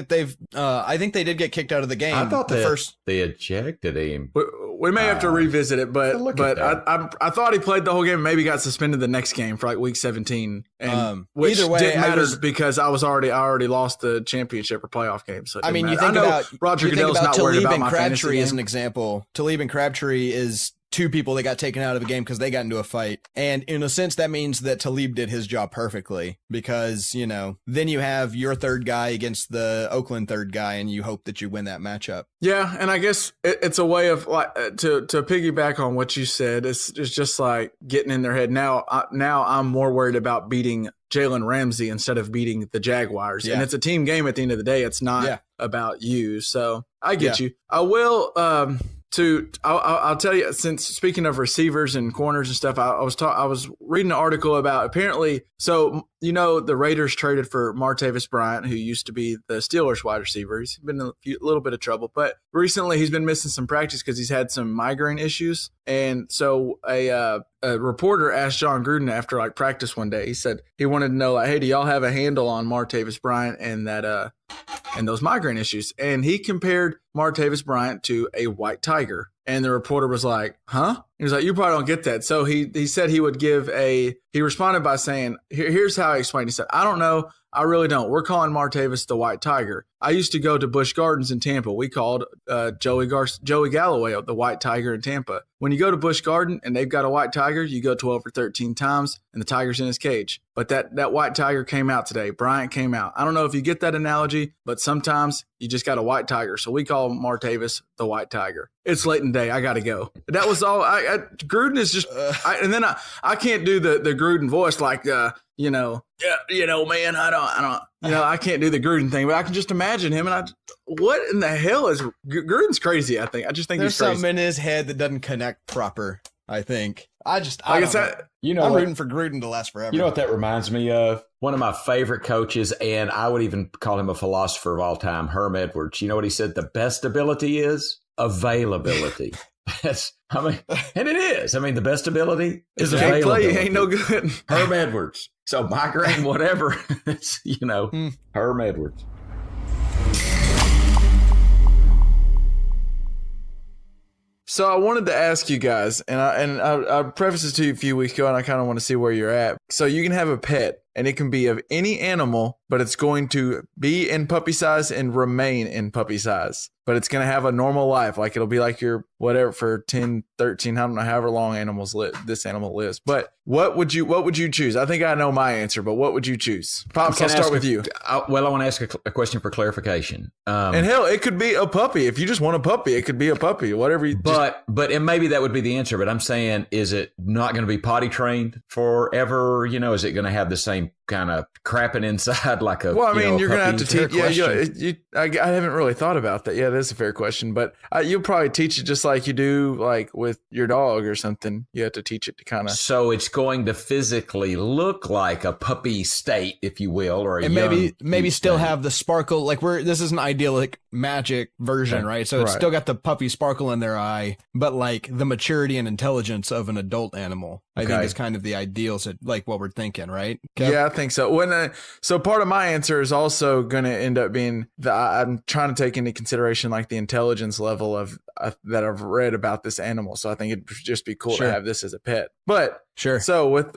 they did get kicked out of the game. I thought they ejected him. We may have to revisit it, but I thought he played the whole game and maybe got suspended the next game for week 17. And which either way, didn't matter because I already lost the championship or playoff game. So you think about Roger Goodell's not worried about my fantasy Crabtree game. as an example. Talib and Crabtree is two people that got taken out of a game because they got into a fight. And in a sense, that means that Talib did his job perfectly because, then you have your third guy against the Oakland third guy and you hope that you win that matchup. Yeah. And I guess it's a way of to piggyback on what you said. It's just getting in their head. Now I'm more worried about beating Jalen Ramsey instead of beating the Jaguars. And it's a team game at the end of the day. It's not about you. So I get you. I will, I'll tell you, since speaking of receivers and corners and stuff, I was reading an article about apparently, so the Raiders traded for Martavis Bryant, who used to be the Steelers wide receiver. He's been in a little bit of trouble, but recently he's been missing some practice because he's had some migraine issues. And so a reporter asked Jon Gruden after like practice one day, he said he wanted to know, like, hey, do y'all have a handle on Martavis Bryant and that and those migraine issues? And he compared Martavis Bryant to a white tiger. And the reporter was like, huh? He was like, you probably don't get that. So he said he would give he responded by saying, here's how he explained. He said, I don't know. I really don't. We're calling Martavis the white tiger. I used to go to Busch Gardens in Tampa. We called Joey Galloway the white tiger in Tampa. When you go to Busch Garden and they've got a white tiger, you go 12 or 13 times and the tiger's in his cage. But that white tiger came out today. Bryant came out. I don't know if you get that analogy, but sometimes you just got a white tiger. So we call Martavis the white tiger. It's late in the day. I got to go. That was all. Gruden is just, and then I can't do the Gruden voice like, man, I can't do the Gruden thing, but I can just imagine him. And what in the hell is Gruden's crazy? I think there's he's crazy. Something in his head that doesn't connect proper. I think I'm rooting for Gruden to last forever. You know what that reminds me of? One of my favorite coaches, and I would even call him a philosopher of all time, Herm Edwards. You know what he said? The best ability is availability. And it is. I mean, the best ability is availability. Play, ain't no good. Herm Edwards. So migraine, whatever. It's, Herm Edwards. So I wanted to ask you guys, and I prefaced this to you a few weeks ago, and I kind of want to see where you're at. So you can have a pet, and it can be of any animal, but it's going to be in puppy size and remain in puppy size. But it's going to have a normal life. Like it'll be like your whatever for 10, 13, I don't know, however long this animal lives. But what would you choose? I think I know my answer, but what would you choose? Pops, I'll start with you. I want to ask a question for clarification. And hell, it could be a puppy. If you just want a puppy, it could be a puppy, whatever you and maybe that would be the answer. But I'm saying, is it not going to be potty trained forever? Is it going to have the same kind of crapping inside like a you're going to have to teach. I haven't really thought about that. Yeah, that's a fair question, but you'll probably teach it just like you do like with your dog or something. You have to teach it to kind of. So it's going to physically look like a puppy state, if you will, or maybe still have the sparkle. Like this is an idyllic magic version, right? So it's still got the puppy sparkle in their eye, but like the maturity and intelligence of an adult animal. I think is kind of the ideals of like what we're thinking, right? Kev? Yeah, I think so. So part of my answer is also going to end up being I'm trying to take into consideration like the intelligence level of that I've read about this animal. So I think it'd just be cool to have this as a pet. But sure. So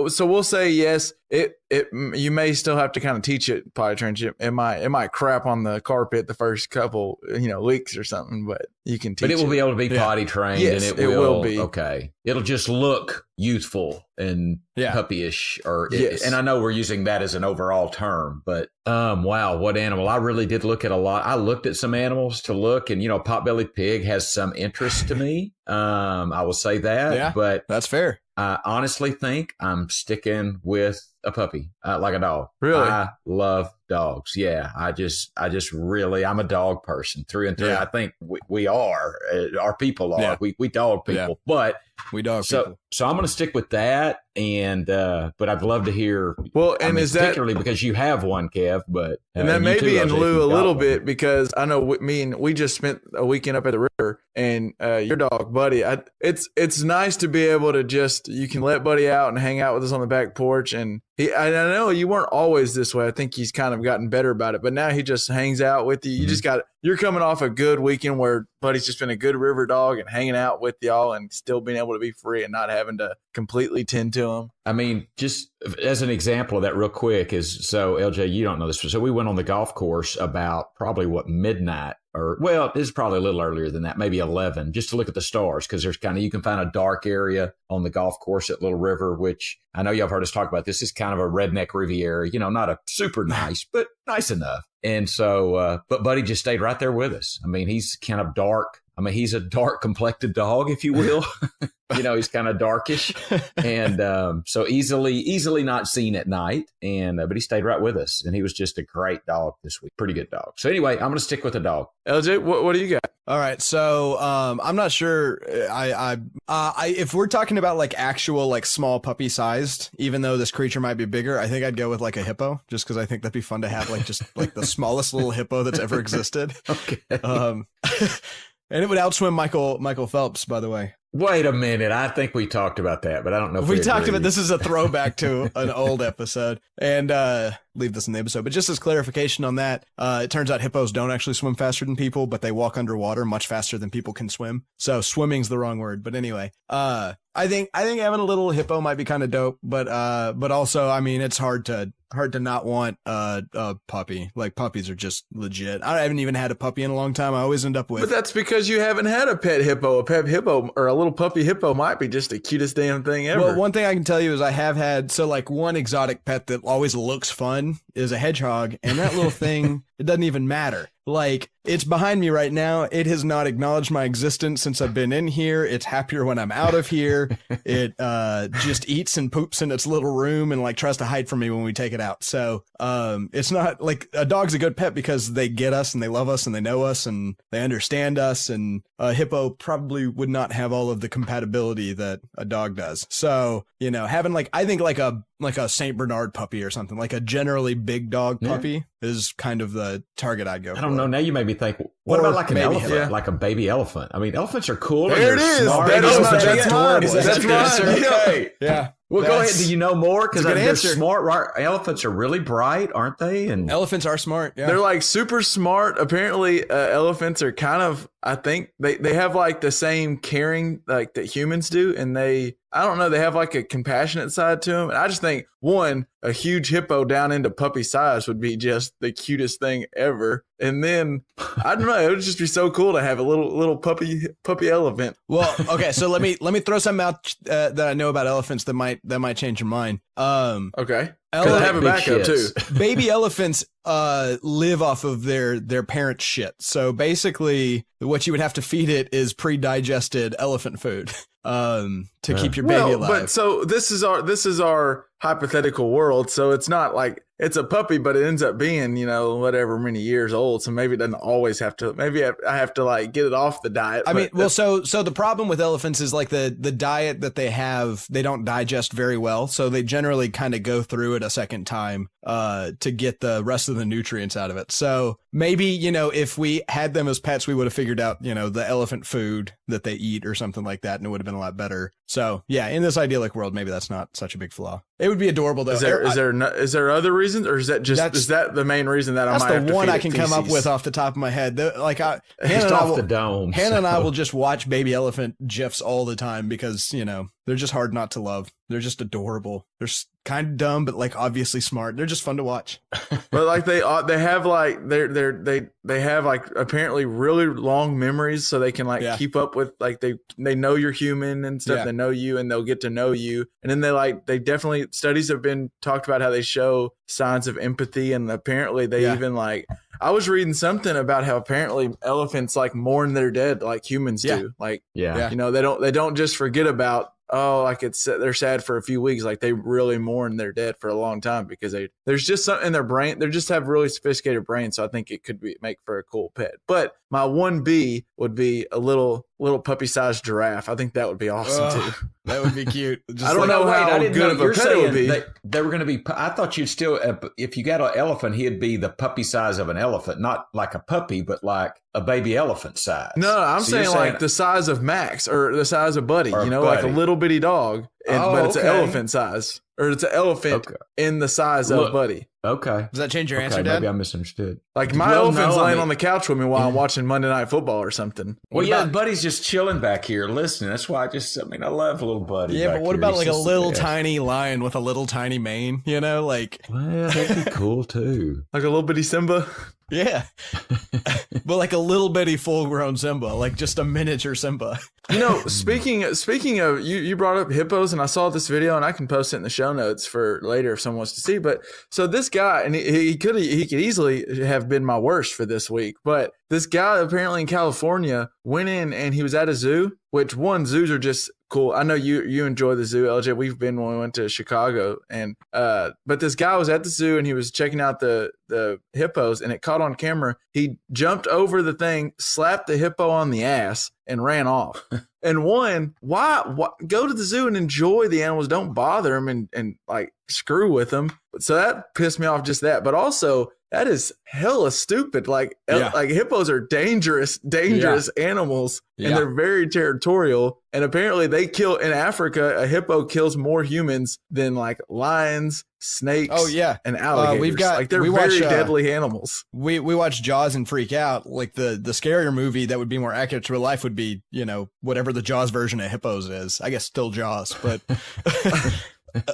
so we'll say yes. You may still have to kind of teach it potty train. It might crap on the carpet the first couple weeks or something, but you can teach it. But it will be able to be potty trained. Yes, and it will be. Okay. It'll just look youthful and puppyish, and I know we're using that as an overall term, but wow, what animal? I really did look at a lot. I looked at some animals to look, and potbelly pig has some interest to me. I will say that, but that's fair. I honestly think I'm sticking with a puppy, like a dog. Really? I love dogs. Yeah. I just really, I'm a dog person through and through. Yeah. I think we are, our people are, we dog people, but we dog people. So I'm going to stick with that. And, but I'd love to hear, particularly because you have one, Kev, but, and that may be in lieu a little bit because I know we just spent a weekend up at the river and, your dog, Buddy, it's nice to be able to you can let Buddy out and hang out with us on the back porch. And I know you weren't always this way. I think he's kind of gotten better about it, but now he just hangs out with you. You're coming off a good weekend where Buddy's just been a good river dog and hanging out with y'all and still being able to be free and not having to completely tend to him. I mean, just as an example of that real quick is, so LJ, you don't know this. So we went on the golf course about probably midnight it's probably a little earlier than that, maybe 11, just to look at the stars. Cause there's you can find a dark area on the golf course at Little River, which I know y'all have heard us talk about. This is kind of a redneck Riviera, not a super nice, but nice enough. And so, but Buddy just stayed right there with us. I mean, he's kind of dark I mean, he's a dark complected dog, if you will. He's kind of darkish, and so easily not seen at night. And but he stayed right with us, and he was just a great dog this week. Pretty good dog. So anyway, I'm going to stick with the dog. LJ, what do you got? All right, so I'm not sure. I if we're talking about like actual like small puppy sized, even though this creature might be bigger, I think I'd go with like a hippo, just because I think that'd be fun to have like just like the smallest little hippo that's ever existed. Okay. And it would outswim Michael Phelps, by the way. Wait a minute. I think we talked about that, but I don't know if we talked about this is a throwback to an old episode, and leave this in the episode. But just as clarification on that, it turns out hippos don't actually swim faster than people, but they walk underwater much faster than people can swim. So swimming's the wrong word. But anyway, I think having a little hippo might be kind of dope, but also, I mean, it's hard to not want a puppy. Like, puppies are just legit. I haven't even had a puppy in a long time. I always end up with. But that's because you haven't had a pet hippo. A pet hippo or a little puppy hippo might be just the cutest damn thing ever. Well, one thing I can tell you is I have had, so like one exotic pet that always looks fun is a hedgehog, and that little thing, it doesn't even matter. Like, it's behind me right now. It has not acknowledged my existence since I've been in here. It's happier when I'm out of here. It just eats and poops in its little room and like tries to hide from me when we take it out. So it's not like a dog's a good pet because they get us and they love us and they know us and they understand us. And a hippo probably would not have all of the compatibility that a dog does. So, having I think like a Saint Bernard puppy or something, like a generally big dog puppy is kind of the target I'd go for. I don't know. Now you made me think, what about like an elephant, like a baby elephant? I mean, elephants are cool. There it is. That's mine. Okay. Yeah. Well, go ahead. Do you know more? Because they're smart. Right? Elephants are really bright, aren't they? And elephants are smart. Yeah. They're like super smart. Apparently, elephants are kind of, I think they have like the same caring like that humans do. And I don't know, they have like a compassionate side to them. And I just think a huge hippo down into puppy size would be just the cutest thing ever. And then I don't know, it would just be so cool to have a little puppy elephant. Well, okay, so let me throw something out that I know about elephants that might change your mind. Okay. Because I have a backup too. Baby elephants live off of their parents' shit. So basically, what you would have to feed it is pre-digested elephant food to keep your baby alive. But so this is our hypothetical world. So it's not like it's a puppy, but it ends up being, whatever many years old. So maybe it doesn't always have to. Maybe I have to like get it off the diet. I mean, well, so the problem with elephants is like the diet that they have, they don't digest very well. So they generally kind of go through it a second time to get the rest of the nutrients out of it. So maybe, if we had them as pets, we would have figured out, the elephant food that they eat or something like that, and it would have been a lot better. So yeah, in this idyllic world, maybe that's not such a big flaw. It would be adorable though. Is there other reasons, or is that the main reason that I might have to feed it? That's the one I can come up with off the top of my head. Hannah and I will just watch baby elephant gifs all the time because, they're just hard not to love. They're just adorable. They're kind of dumb, but like obviously smart. They're just fun to watch. But like they have like they have like apparently really long memories, so they can like keep up with like they know you're human and stuff. Yeah. They know you and they'll get to know you. And then they definitely, studies have been talked about how they show signs of empathy, and apparently they even like, I was reading something about how apparently elephants like mourn their dead like humans do. Like, they don't just forget about, they're sad for a few weeks. Like they really mourn their dead for a long time because there's just something in their brain. They just have really sophisticated brains. So I think it could make for a cool pet. But my 1B would be a little puppy sized giraffe. I think that would be awesome too. That would be cute. I don't know how good of a pet it would be. They were going to be, I thought you'd still, if you got an elephant, he'd be the puppy size of an elephant, not like a puppy, but like a baby elephant size. No, I'm saying like the size of Max or the size of Buddy, like a little bitty dog, but it's an elephant size. Or it's an elephant in the size of Buddy. Okay. Does that change your answer, Dad? Maybe I misunderstood. Like my elephant's laying on the couch with me while I'm watching Monday Night Football or something. Well, Buddy's just chilling back here listening. That's why I love little Buddy. Yeah, but what about like a little tiny lion with a little tiny mane? Like. Well, that'd be cool too. Like a little bitty Simba. Yeah. But like a little bitty full grown Simba, like just a miniature Simba. Speaking of, you brought up hippos, and I saw this video, and I can post it in the show notes for later if someone wants to see. But so this guy, and he could easily have been my worst for this week, but this guy apparently in California went in and he was at a zoo, which zoos are just cool. I know you enjoy the zoo, LJ. We've been when we went to Chicago, and but this guy was at the zoo and he was checking out the hippos, and it caught on camera. He jumped over the thing, slapped the hippo on the ass, and ran off. And why go to the zoo and enjoy the animals? Don't bother them and like screw with them. So that pissed me off, just that. But also, that is hella stupid. Like hippos are dangerous animals, and they're very territorial. And apparently they kill in Africa, a hippo kills more humans than like lions, snakes, and alligators. They're very deadly animals. We watch Jaws and freak out. Like the scarier movie that would be more accurate to real life would be, whatever the Jaws version of hippos is. I guess still Jaws, but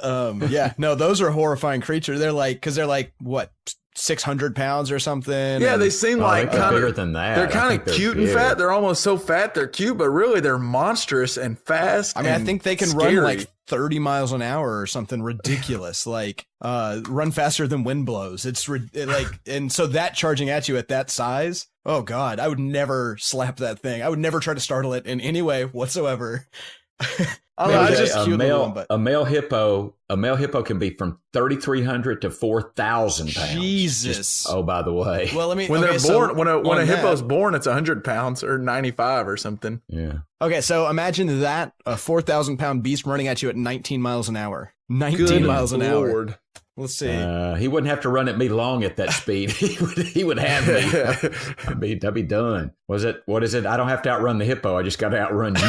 those are horrifying creatures. They're like, what, 600 pounds or something? Yeah, they seem like kind of bigger than that. They're kind of cute and fat. They're almost so fat they're cute, but really they're monstrous and fast. I mean, I think they can run like 30 miles an hour or something ridiculous, like run faster than wind blows. And so that charging at you at that size, oh God, I would never slap that thing. I would never try to startle it in any way whatsoever. A male hippo can be from 3,300 to 4,000 pounds. Jesus! Oh, by the way, well, when they're born, when a hippo's born, it's 100 pounds or 95 or something. Yeah. Okay, so imagine that, a 4,000-pound beast running at you at 19 miles an hour. 19 miles an hour. Let's see. He wouldn't have to run at me long at that speed. He would have me. I'd be done. What is it? I don't have to outrun the hippo. I just got to outrun you.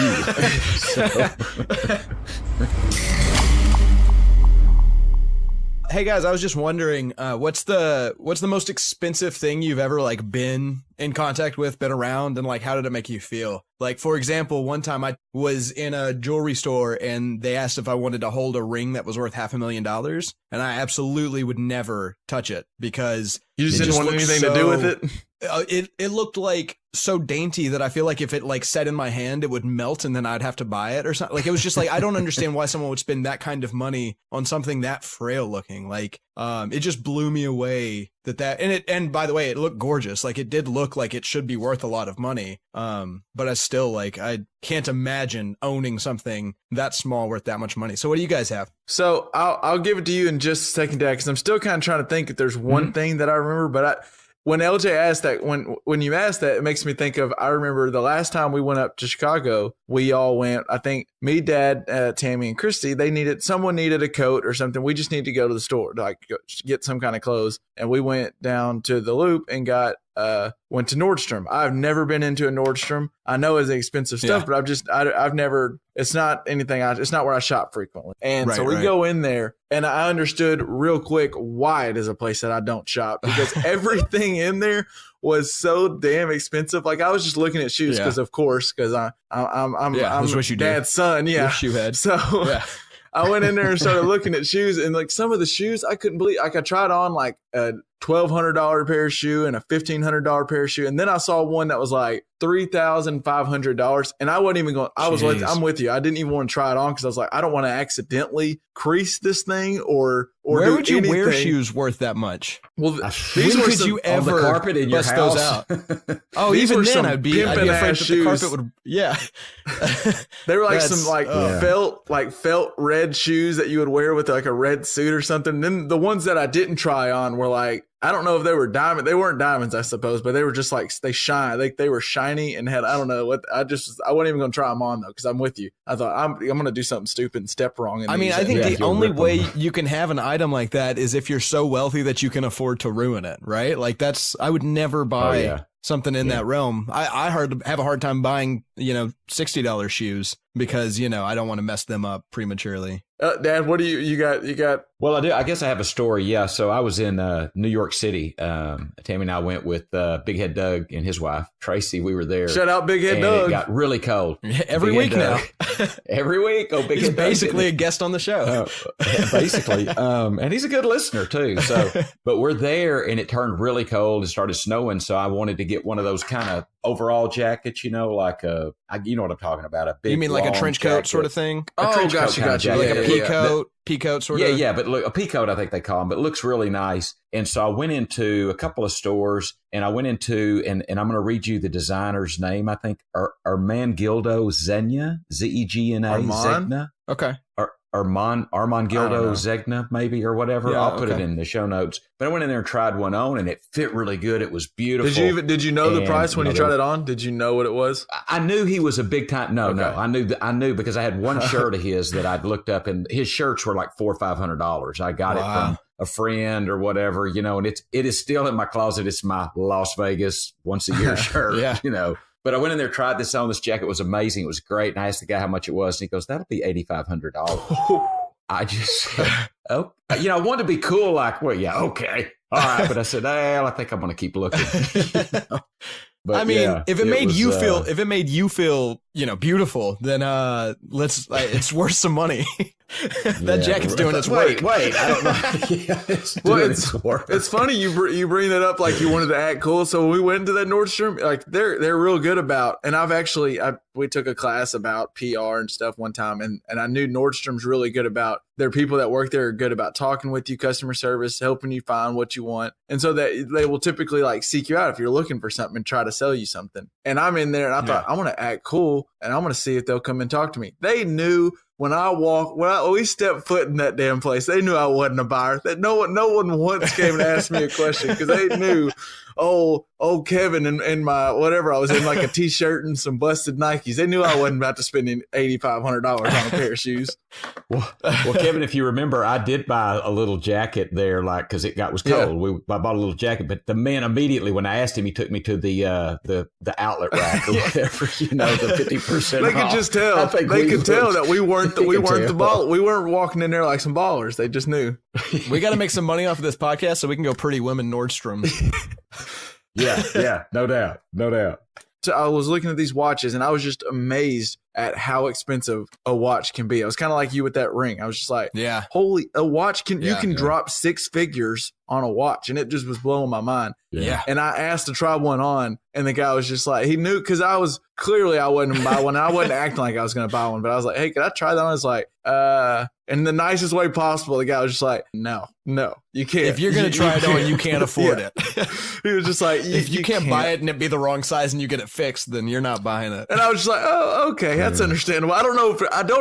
Hey guys, I was just wondering, what's the most expensive thing you've ever like been in contact with, been around, and like how did it make you feel? Like, for example, one time I was in a jewelry store and they asked if I wanted to hold a ring that was worth $500,000, and I absolutely would never touch it because you just didn't want anything to do with it. It looked like so dainty that I feel like if it like set in my hand, it would melt and then I'd have to buy it or something. Like, it was just like, I don't understand why someone would spend that kind of money on something that frail looking. Like, it just blew me away and by the way, it looked gorgeous. Like, it did look like it should be worth a lot of money. But I still I can't imagine owning something that small worth that much money. So what do you guys have? So I'll give it to you in just a second, Dad, because I'm still kind of trying to think if there's one thing that I remember, but when LJ asked that, when you asked that, it makes me think of, I remember the last time we went up to Chicago, we all went, I think me, Dad, Tammy, and Christy, someone needed a coat or something. We just need to go to the store to get some kind of clothes. And we went down to the Loop and went to Nordstrom. I've never been into a Nordstrom. I know it's expensive stuff, but I've never, it's not anything, it's not where I shop frequently. And so we go in there and I understood real quick why it is a place that I don't shop, because everything in there was so damn expensive. Like, I was just looking at shoes because I'm Dad's son. Yeah. Wish you had. So I went in there and started looking at shoes, and like some of the shoes I couldn't believe. Like, I tried on like a $1,200 pair of shoe and a $1,500 pair of shoe, and then I saw one that was like $3,500, and I wasn't even going. I'm with you. I didn't even want to try it on because I was like, I don't want to accidentally crease this thing or. Where would you wear shoes worth that much? Well, these were you ever on the carpet in your house? Those out? Oh, even then I'd be afraid that the carpet would. Yeah, they were like felt red shoes that you would wear with like a red suit or something. And then the ones that I didn't try on were like, I don't know if they were diamond. They weren't diamonds, I suppose, but they were just like, they shine. They were shiny and had, I don't know what, I wasn't even going to try them on though, because I'm with you. I thought I'm going to do something stupid and step wrong. I mean, I think the only way you can have an item like that is if you're so wealthy that you can afford to ruin it, right? Like, I would never buy something in that realm. I have a hard time buying, $60 shoes because, I don't want to mess them up prematurely. Dad, what do you got? Well, I do. I guess I have a story. Yeah. So I was in New York City. Tammy and I went with Big Head Doug and his wife, Tracy. We were there. Shout out Big Head Doug. It got really cold. Every week now. Every week. Oh, Big He's Head basically a guest on the show. Basically. And he's a good listener too. So, but we're there and it turned really cold. It started snowing. So I wanted to get one of those kind of overall jackets, you know, like you know what I'm talking about. A big, you mean like a trench coat sort of thing? Gotcha. Like a peacoat sort of? Yeah, but look, a peacoat, I think they call them, but it looks really nice. And so I went into a couple of stores, and I went into, and I'm going to read you the designer's name, I think, Armangildo Zegna, Zegna, Zegna. Okay. Armangildo Zegna, maybe, or whatever. Yeah, I'll put it in the show notes. But I went in there and tried one on, and it fit really good. It was beautiful. Did you know the price when you tried it on? Did you know what it was? I knew he was a big time. No, I knew because I had one shirt of his that I'd looked up, and his shirts were like $400 or $500. I got it from a friend or whatever, you know, and it is still in my closet. It's my Las Vegas once a year shirt, you know. But I went in there, tried this on. This jacket was amazing. It was great. And I asked the guy how much it was. And he goes, that'll be $8,500. I just, oh, you know, I wanted to be cool. Like, well, yeah, okay. All right. But I said, well, I think I'm going to keep looking. You know? But, I mean, if it made you feel, you know, beautiful, then it's worth some money. That jacket's doing its work. Wait, I don't know. It's funny you bring that up like you wanted to act cool. So when we went into that Nordstrom, like they're real good about, and we took a class about PR and stuff one time, and I knew Nordstrom's really good about, their people that work there are good about talking with you, customer service, helping you find what you want. And so that they will typically like seek you out if you're looking for something and try to sell you something. And I'm in there and I thought, I want to act cool and I want to see if they'll come and talk to me. They knew when we stepped foot in that damn place, they knew I wasn't a buyer. That no one once came and asked me a question because they knew, oh, Kevin and my whatever, I was in like a t-shirt and some busted Nikes. They knew I wasn't about to spend $8,500 on a pair of shoes. Well, Kevin, if you remember, I did buy a little jacket there, like because it was cold. I bought a little jacket, but the man immediately when I asked him, he took me to the outlet rack or whatever, you know, the 50%. They could just tell. They could tell that we weren't the ball. We weren't walking in there like some ballers. They just knew. We got to make some money off of this podcast so we can go Pretty Women Nordstrom. Yeah, no doubt. So I was looking at these watches and I was just amazed at how expensive a watch can be. I was kind of like you with that ring. I was just like, a watch you can drop 6 figures on a watch, and it just was blowing my mind. Yeah. And I asked to try one on, and the guy was just like, he knew, because I wasn't going to buy one. I wasn't acting like I was going to buy one, but I was like, hey, can I try that on? I was like, in the nicest way possible. The guy was just like, no, you can't. If you're going to try it on, you can't afford it. He was just like, if you can't buy it and it be the wrong size and you get it fixed, then you're not buying it. And I was just like, oh, okay, that's understandable. I don't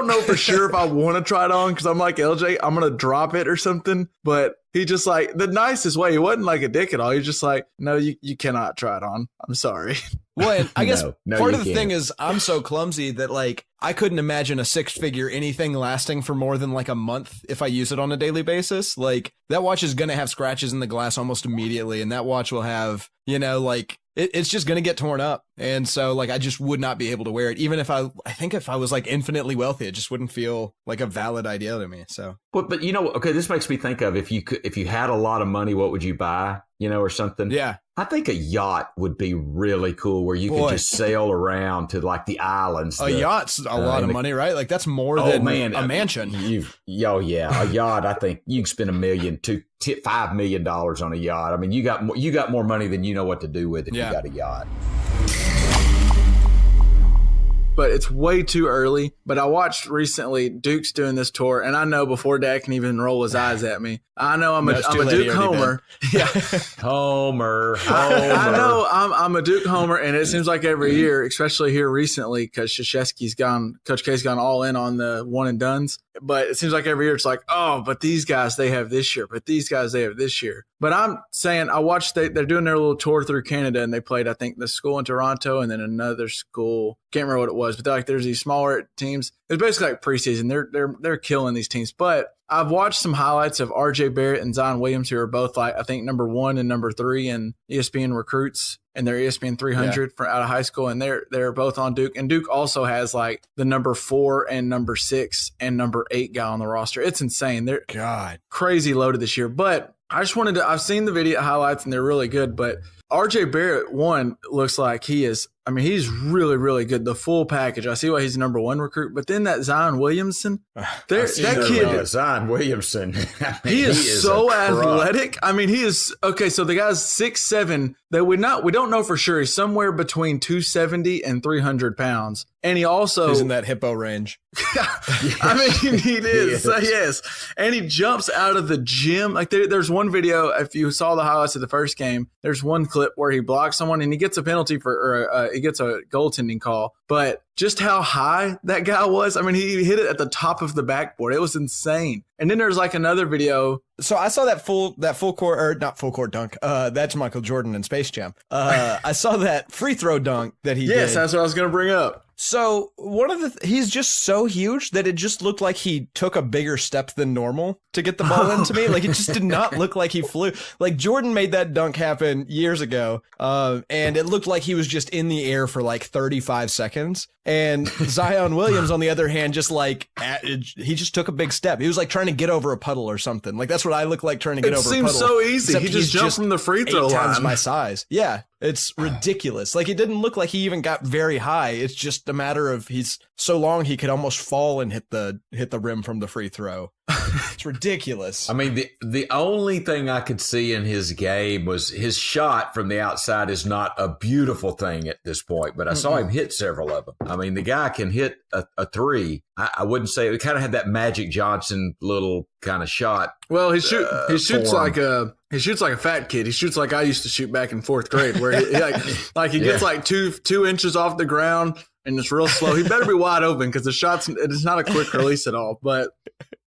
know for sure if I want to try it on, because I'm like, LJ, I'm going to drop it or something. But he just like, the nicest way. He wasn't like a dick at all. He's just like, no, you cannot try it on. I'm sorry. Well, and I guess part of the thing is I'm so clumsy that like I couldn't imagine a 6-figure anything lasting for more than like a month if I use it on a daily basis. Like that watch is going to have scratches in the glass almost immediately. And that watch will have, you know, like it's just going to get torn up. And so like, I just would not be able to wear it. Even if I think if I was like infinitely wealthy, it just wouldn't feel like a valid idea to me. So, but you know, okay, this makes me think of if you had a lot of money, what would you buy, you know, or something? Yeah. I think a yacht would be really cool where you could just sail around to like the islands. A yacht's a lot of money, right? Like that's more than a mansion. A yacht. I think you can spend $1 million to $5 million on a yacht. I mean, you got more money than you know what to do with if you got a yacht. But it's way too early. But I watched recently Duke's doing this tour, and I know before Dad can even roll his eyes at me, I know I'm a Duke homer. Yeah, Homer. I know I'm a Duke homer, and it seems like every year, especially here recently, because Coach K's gone all in on the one and dones. But it seems like every year it's like, oh, but these guys they have this year, but these guys they have this year. But I'm saying I watched they're doing their little tour through Canada, and they played I think the school in Toronto and then another school. Can't remember what it was, but there's these smaller teams. It's basically like preseason. They're killing these teams. But I've watched some highlights of RJ Barrett and Zion Williams, who are both like I think number 1 and number 3 in ESPN recruits and their ESPN 300 for out of high school, and they're both on Duke. And Duke also has like the number 4 and number 6 and number 8 guy on the roster. It's insane. They're crazy loaded this year. But I just I've seen the video highlights and they're really good, but RJ Barrett, one, looks like he is. I mean, he's really, really good. The full package. I see why he's the number one recruit. But then that Zion Williamson, that kid, Zion Williamson, he is so athletic. I mean, he is okay. So the guy's 6'7". That we don't know for sure. He's somewhere between 270 and 300 pounds, and he also he's in that hippo range. I mean, he is. Yes, and he jumps out of the gym. Like there's one video. If you saw the highlights of the first game, there's one clip where he blocks someone and he gets a penalty he gets a goaltending call. But just how high that guy was. I mean, he hit it at the top of the backboard. It was insane. And then there's like another video. So I saw that full court, or not full court dunk. That's Michael Jordan in Space Jam. I saw that free throw dunk that he did. Yes, that's what I was going to bring up. So one of he's just so huge that it just looked like he took a bigger step than normal to get the ball into me. Like it just did not look like he flew. Like Jordan made that dunk happen years ago, and it looked like he was just in the air for like 35 seconds. And Zion Williams, on the other hand, just like he just took a big step. He was like trying to get over a puddle or something. Like that's what I look like trying to get over a puddle. It seems so easy. He just jumped from the free throw line. 8 times my size. Yeah. It's ridiculous. Like it didn't look like he even got very high. It's just a matter of he's so long he could almost fall and hit the rim from the free throw. It's ridiculous. I mean, the only thing I could see in his game was his shot from the outside is not a beautiful thing at this point, but I saw him hit several of them. I mean, the guy can hit a three. I wouldn't say it kind of had that Magic Johnson little kind of shot. Well, he shoots like a fat kid. He shoots like I used to shoot back in fourth grade, where he gets like two inches off the ground and it's real slow. He better be wide open because it's not a quick release at all.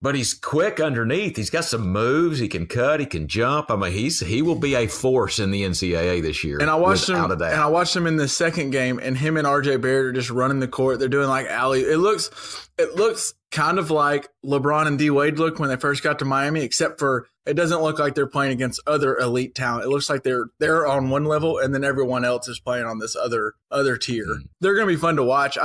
But he's quick underneath. He's got some moves. He can cut. He can jump. I mean, he will be a force in the NCAA this year. And I watched him in the second game, and him and RJ Barrett are just running the court. They're doing like alley. It looks kind of like LeBron and D Wade looked when they first got to Miami, except for it doesn't look like they're playing against other elite talent. It looks like they're on one level, and then everyone else is playing on this other tier. They're going to be fun to watch.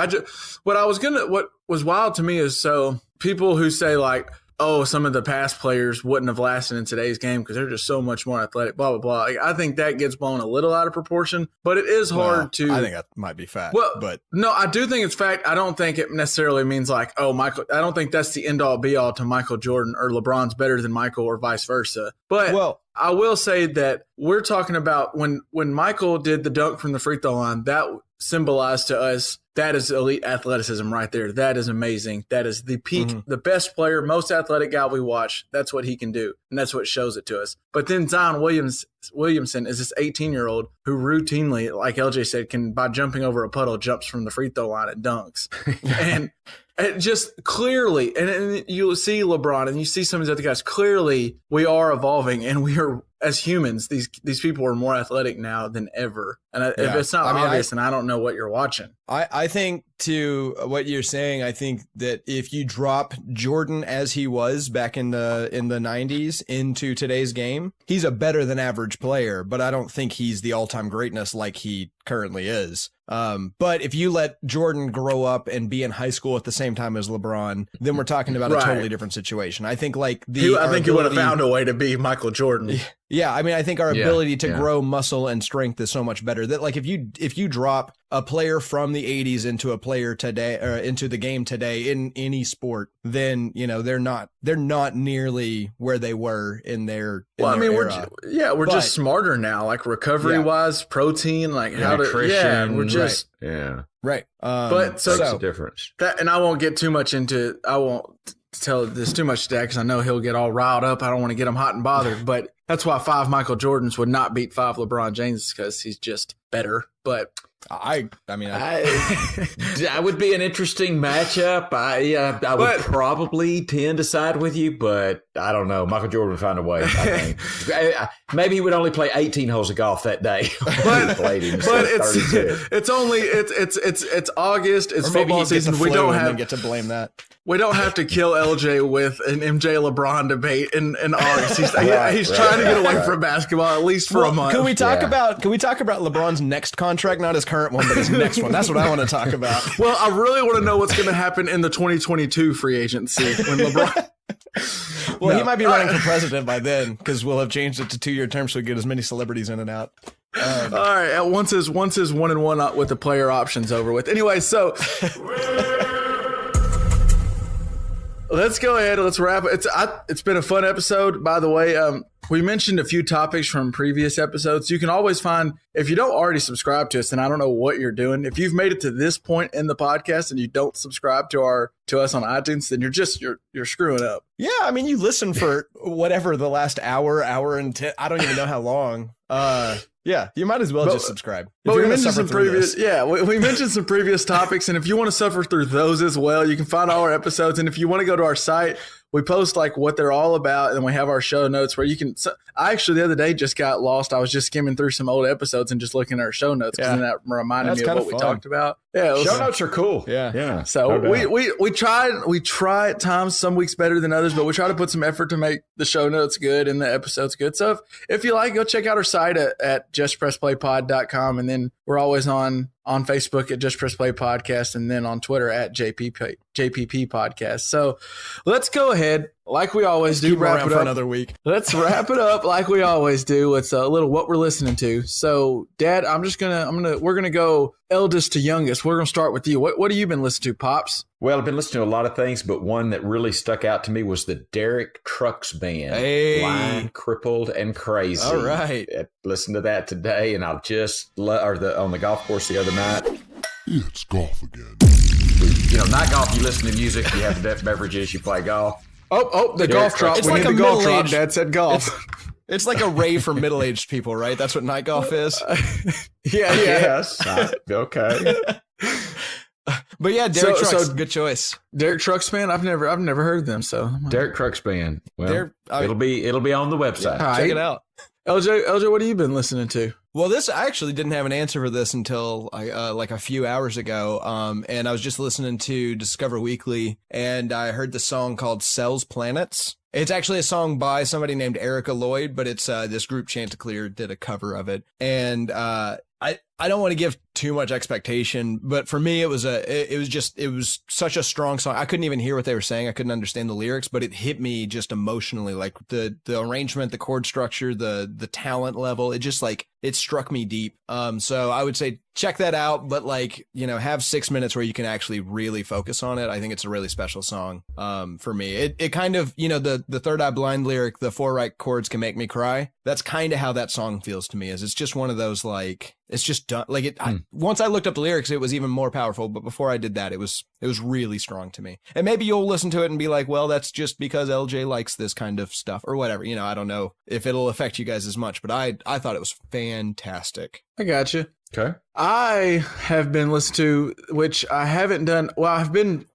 What was wild to me is so people who say like, oh, some of the past players wouldn't have lasted in today's game because they're just so much more athletic, blah, blah, blah. Like, I think that gets blown a little out of proportion, but it is hard to. I think that might be fact. Well, but no, I do think it's fact. I don't think it necessarily means like, oh, Michael. I don't think that's the end all be all to Michael Jordan or LeBron's better than Michael or vice versa. But I will say that we're talking about when Michael did the dunk from the free throw line, that symbolized to us that is elite athleticism right there. That is amazing. That is the peak, the best player, most athletic guy we watch. That's what he can do, and that's what shows it to us. But then Zion Williamson is this 18-year-old who routinely, like LJ said, can, by jumping over a puddle, jumps from the free throw line and dunks. And it just clearly, and you see LeBron and you see some of these other guys, clearly we are evolving, and we are, as humans, these people are more athletic now than ever. And if it's not obvious, and I don't know what you're watching. I think to what you're saying, I think that if you drop Jordan as he was back in the 90s into today's game, he's a better than average player, but I don't think he's the all-time greatness like he currently is. But if you let Jordan grow up and be in high school at the same time as LeBron, then we're talking about a totally different situation. I think like he would have found a way to be Michael Jordan. Yeah, I mean, I think our ability to grow muscle and strength is so much better that like if you drop a player from the 80s into a player today or into the game today in any sport, then they're not nearly where they were in their era. We're just smarter now, like recovery wise, protein, like how to we're just right. But so that's the difference. That, and I won't get too much into. I won't tell this too much to Dad because I know he'll get all riled up. I don't want to get him hot and bothered. But that's why 5 Michael Jordans would not beat 5 LeBron James because he's just better. But I would be an interesting matchup. I would probably tend to side with you, but I don't know. Michael Jordan would find a way. I think maybe he would only play 18 holes of golf that day. But it's August. It's football season. We don't get to blame that. We don't have to kill LJ with an MJ LeBron debate in August. He's trying to get away from basketball at least for a month. Can we talk about LeBron's next contract, not his current one, but his next one? That's what I want to talk about. Well, I really want to know what's going to happen in the 2022 free agency when LeBron. He might be running for president by then because we'll have changed it to 2-year terms so we get as many celebrities in and out. All right. Once his 1-1 with the player options over with. Anyway, so let's go ahead. Let's wrap it. It's been a fun episode, by the way. We mentioned a few topics from previous episodes. You can always find, if you don't already subscribe to us, and I don't know what you're doing. If you've made it to this point in the podcast and you don't subscribe to us on iTunes, then you're screwing up. Yeah, I mean, you listen for whatever the last hour and 10. I don't even know how long. Yeah, you might as well just subscribe. But we mentioned some previous, we mentioned some previous topics, and if you want to suffer through those as well, you can find all our episodes. And if you want to go to our site, we post like what they're all about, and we have our show notes where you can. I actually the other day just got lost. I was just skimming through some old episodes and just looking at our show notes, because that reminded me of what we talked about. Yeah, show notes are cool. Yeah. So we try at times, some weeks better than others, but we try to put some effort to make the show notes good and the episodes good. So if you like, go check out our site at justpressplaypod.com, and then we're always on Facebook at Just Press Play Podcast, and then on Twitter at JPP Podcast. So let's go ahead, like we always do, wrap it up for another week. Let's wrap it up like we always do with a little what we're listening to. So, Dad, we're gonna go eldest to youngest. We're gonna start with you. What have you been listening to, Pops? Well, I've been listening to a lot of things, but one that really stuck out to me was the Derek Trucks Band. Blind, Crippled, and Crazy. All right. I listened to that today, and I just on the golf course the other night. It's golf again. Not golf. You listen to music. You have beverages. You play golf. Oh, the golf drop. It's we like need a the golf drop. middle-aged- Dad said golf. It's like a rave for middle-aged people, right? That's what night golf is. Yeah. Yes. Okay. But yeah, Derek Trucks, good choice. Derek Trucks Band. I've never heard of them. So Derek Trucks Band. Well, it'll be on the website. Yeah, check it out. LJ, what have you been listening to? Well, I actually didn't have an answer for this until like a few hours ago. And I was just listening to Discover Weekly, and I heard the song called Cells Planets. It's actually a song by somebody named Erica Lloyd, but it's this group Chanticleer did a cover of it. And I don't want to give too much expectation, but for me, it was such a strong song. I couldn't even hear what they were saying. I couldn't understand the lyrics, but it hit me just emotionally, like the arrangement, the chord structure, the talent level. It just it struck me deep. So I would say check that out, but have 6 minutes where you can actually really focus on it. I think it's a really special song. For me, it kind of, the Third Eye Blind lyric, the 4 right chords can make me cry. That's kind of how that song feels to me. It's just one of those, it's just done. Once I looked up the lyrics, it was even more powerful. But before I did that, it was really strong to me. And maybe you'll listen to it and be like, well, that's just because LJ likes this kind of stuff or whatever. I don't know if it'll affect you guys as much, but I thought it was fantastic. I got you. Okay. I have been listening to, which I haven't done. Well, I've been,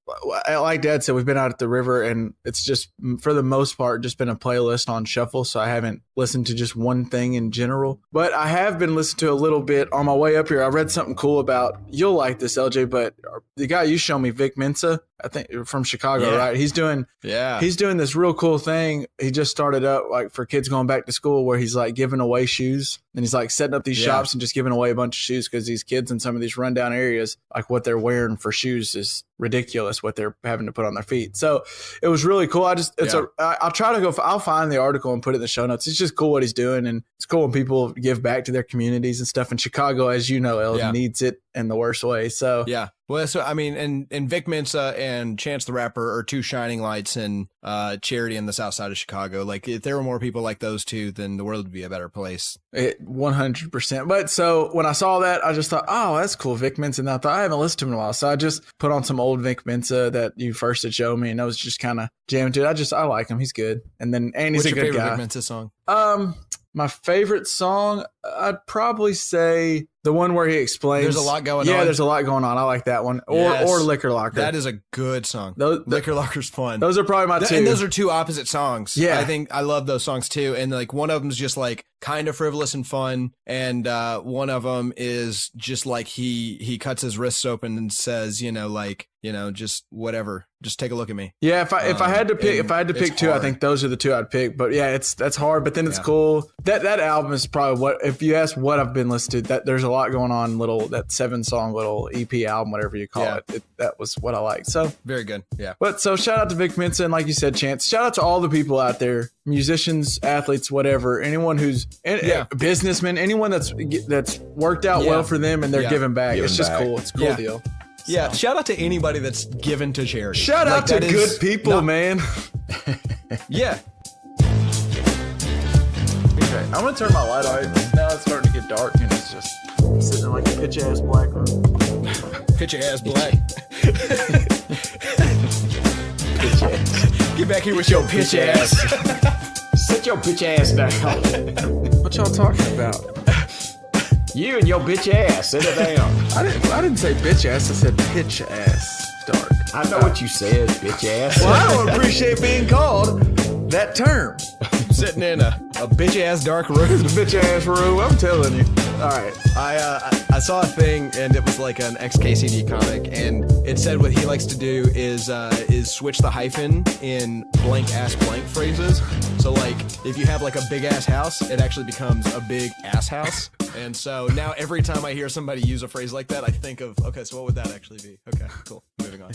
like Dad said, we've been out at the river, and it's just, for the most part, just been a playlist on shuffle. So I haven't listened to just one thing in general. But I have been listening to a little bit on my way up here. I read something cool about, you'll like this, LJ, but the guy you showed me, Vic Mensa, I think from Chicago, right? He's doing this real cool thing. He just started up for kids going back to school, where he's giving away shoes, and he's setting up these shops and just giving away a bunch of shoes, because these kids in some of these rundown areas, what they're wearing for shoes is ridiculous, what they're having to put on their feet. So it was really cool. I'll try to I'll find the article and put it in the show notes. It's just cool what he's doing, and it's cool when people give back to their communities and stuff. And Chicago, as you know, needs it in the worst way. So yeah. Well, so I mean, and Vic Mensa and Chance the Rapper are two shining lights in charity in the South Side of Chicago. If there were more people like those two, then the world would be a better place. 100%. But so when I saw that, I just thought, oh, that's cool, Vic Mensa. And I thought, I haven't listened to him in a while, so I just put on some old Vic Mensa that you first had showed me, and I was just kind of jamming to it. I like him. He's good. And then Andy's a good guy. What's your favorite Vic Mensa song? My favorite song, I'd probably say the one where he explains. There's a lot going on. Yeah, there's a lot going on. I like that one. Or Liquor Locker. That is a good song. Liquor Locker's fun. Those are probably my two. And those are two opposite songs. Yeah. I think I love those songs too. And one of them is just kind of frivolous and fun. And one of them is just he cuts his wrists open and says, just whatever. Just take a look at me. Yeah, if I had to pick two, I think those are the two I'd pick. But yeah, that's hard. But then it's cool. That album is probably if you ask what I've been listening to, that there's a lot going on. That 7-song little EP album, whatever you call it. That was what I liked. So very good. Yeah. But so shout out to Vic Mensa, and like you said, Chance. Shout out to all the people out there, musicians, athletes, whatever. Anyone who's businessmen, anyone that's worked out well for them and they're giving back. It's just cool. It's a cool deal. Yeah, shout out to anybody that's given to charity. Shout out to good people, man. Yeah. Okay, I'm gonna turn my light on. Now it's starting to get dark, and it's just sitting in like a pitch ass black room. Pitch ass black. Pitch ass. Get back here with your pitch ass. Sit your bitch ass down. What y'all talking about? You and your bitch ass. Sit it down. I didn't say bitch ass. I said pitch ass dark. I know what you said, bitch ass. Well, I don't appreciate being called that term. Sitting in a bitch ass dark room. Bitch ass room. I'm telling you. All right. I saw a thing, and it was like an ex-KCD comic, and it said what he likes to do is switch the hyphen in blank ass blank phrases. So like if you have like a big ass house, it actually becomes a big ass house. And so now every time I hear somebody use a phrase like that, I think of, okay, so what would that actually be? Okay, cool. Moving on.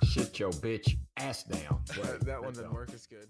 Shit your bitch ass down. That one didn't work as good.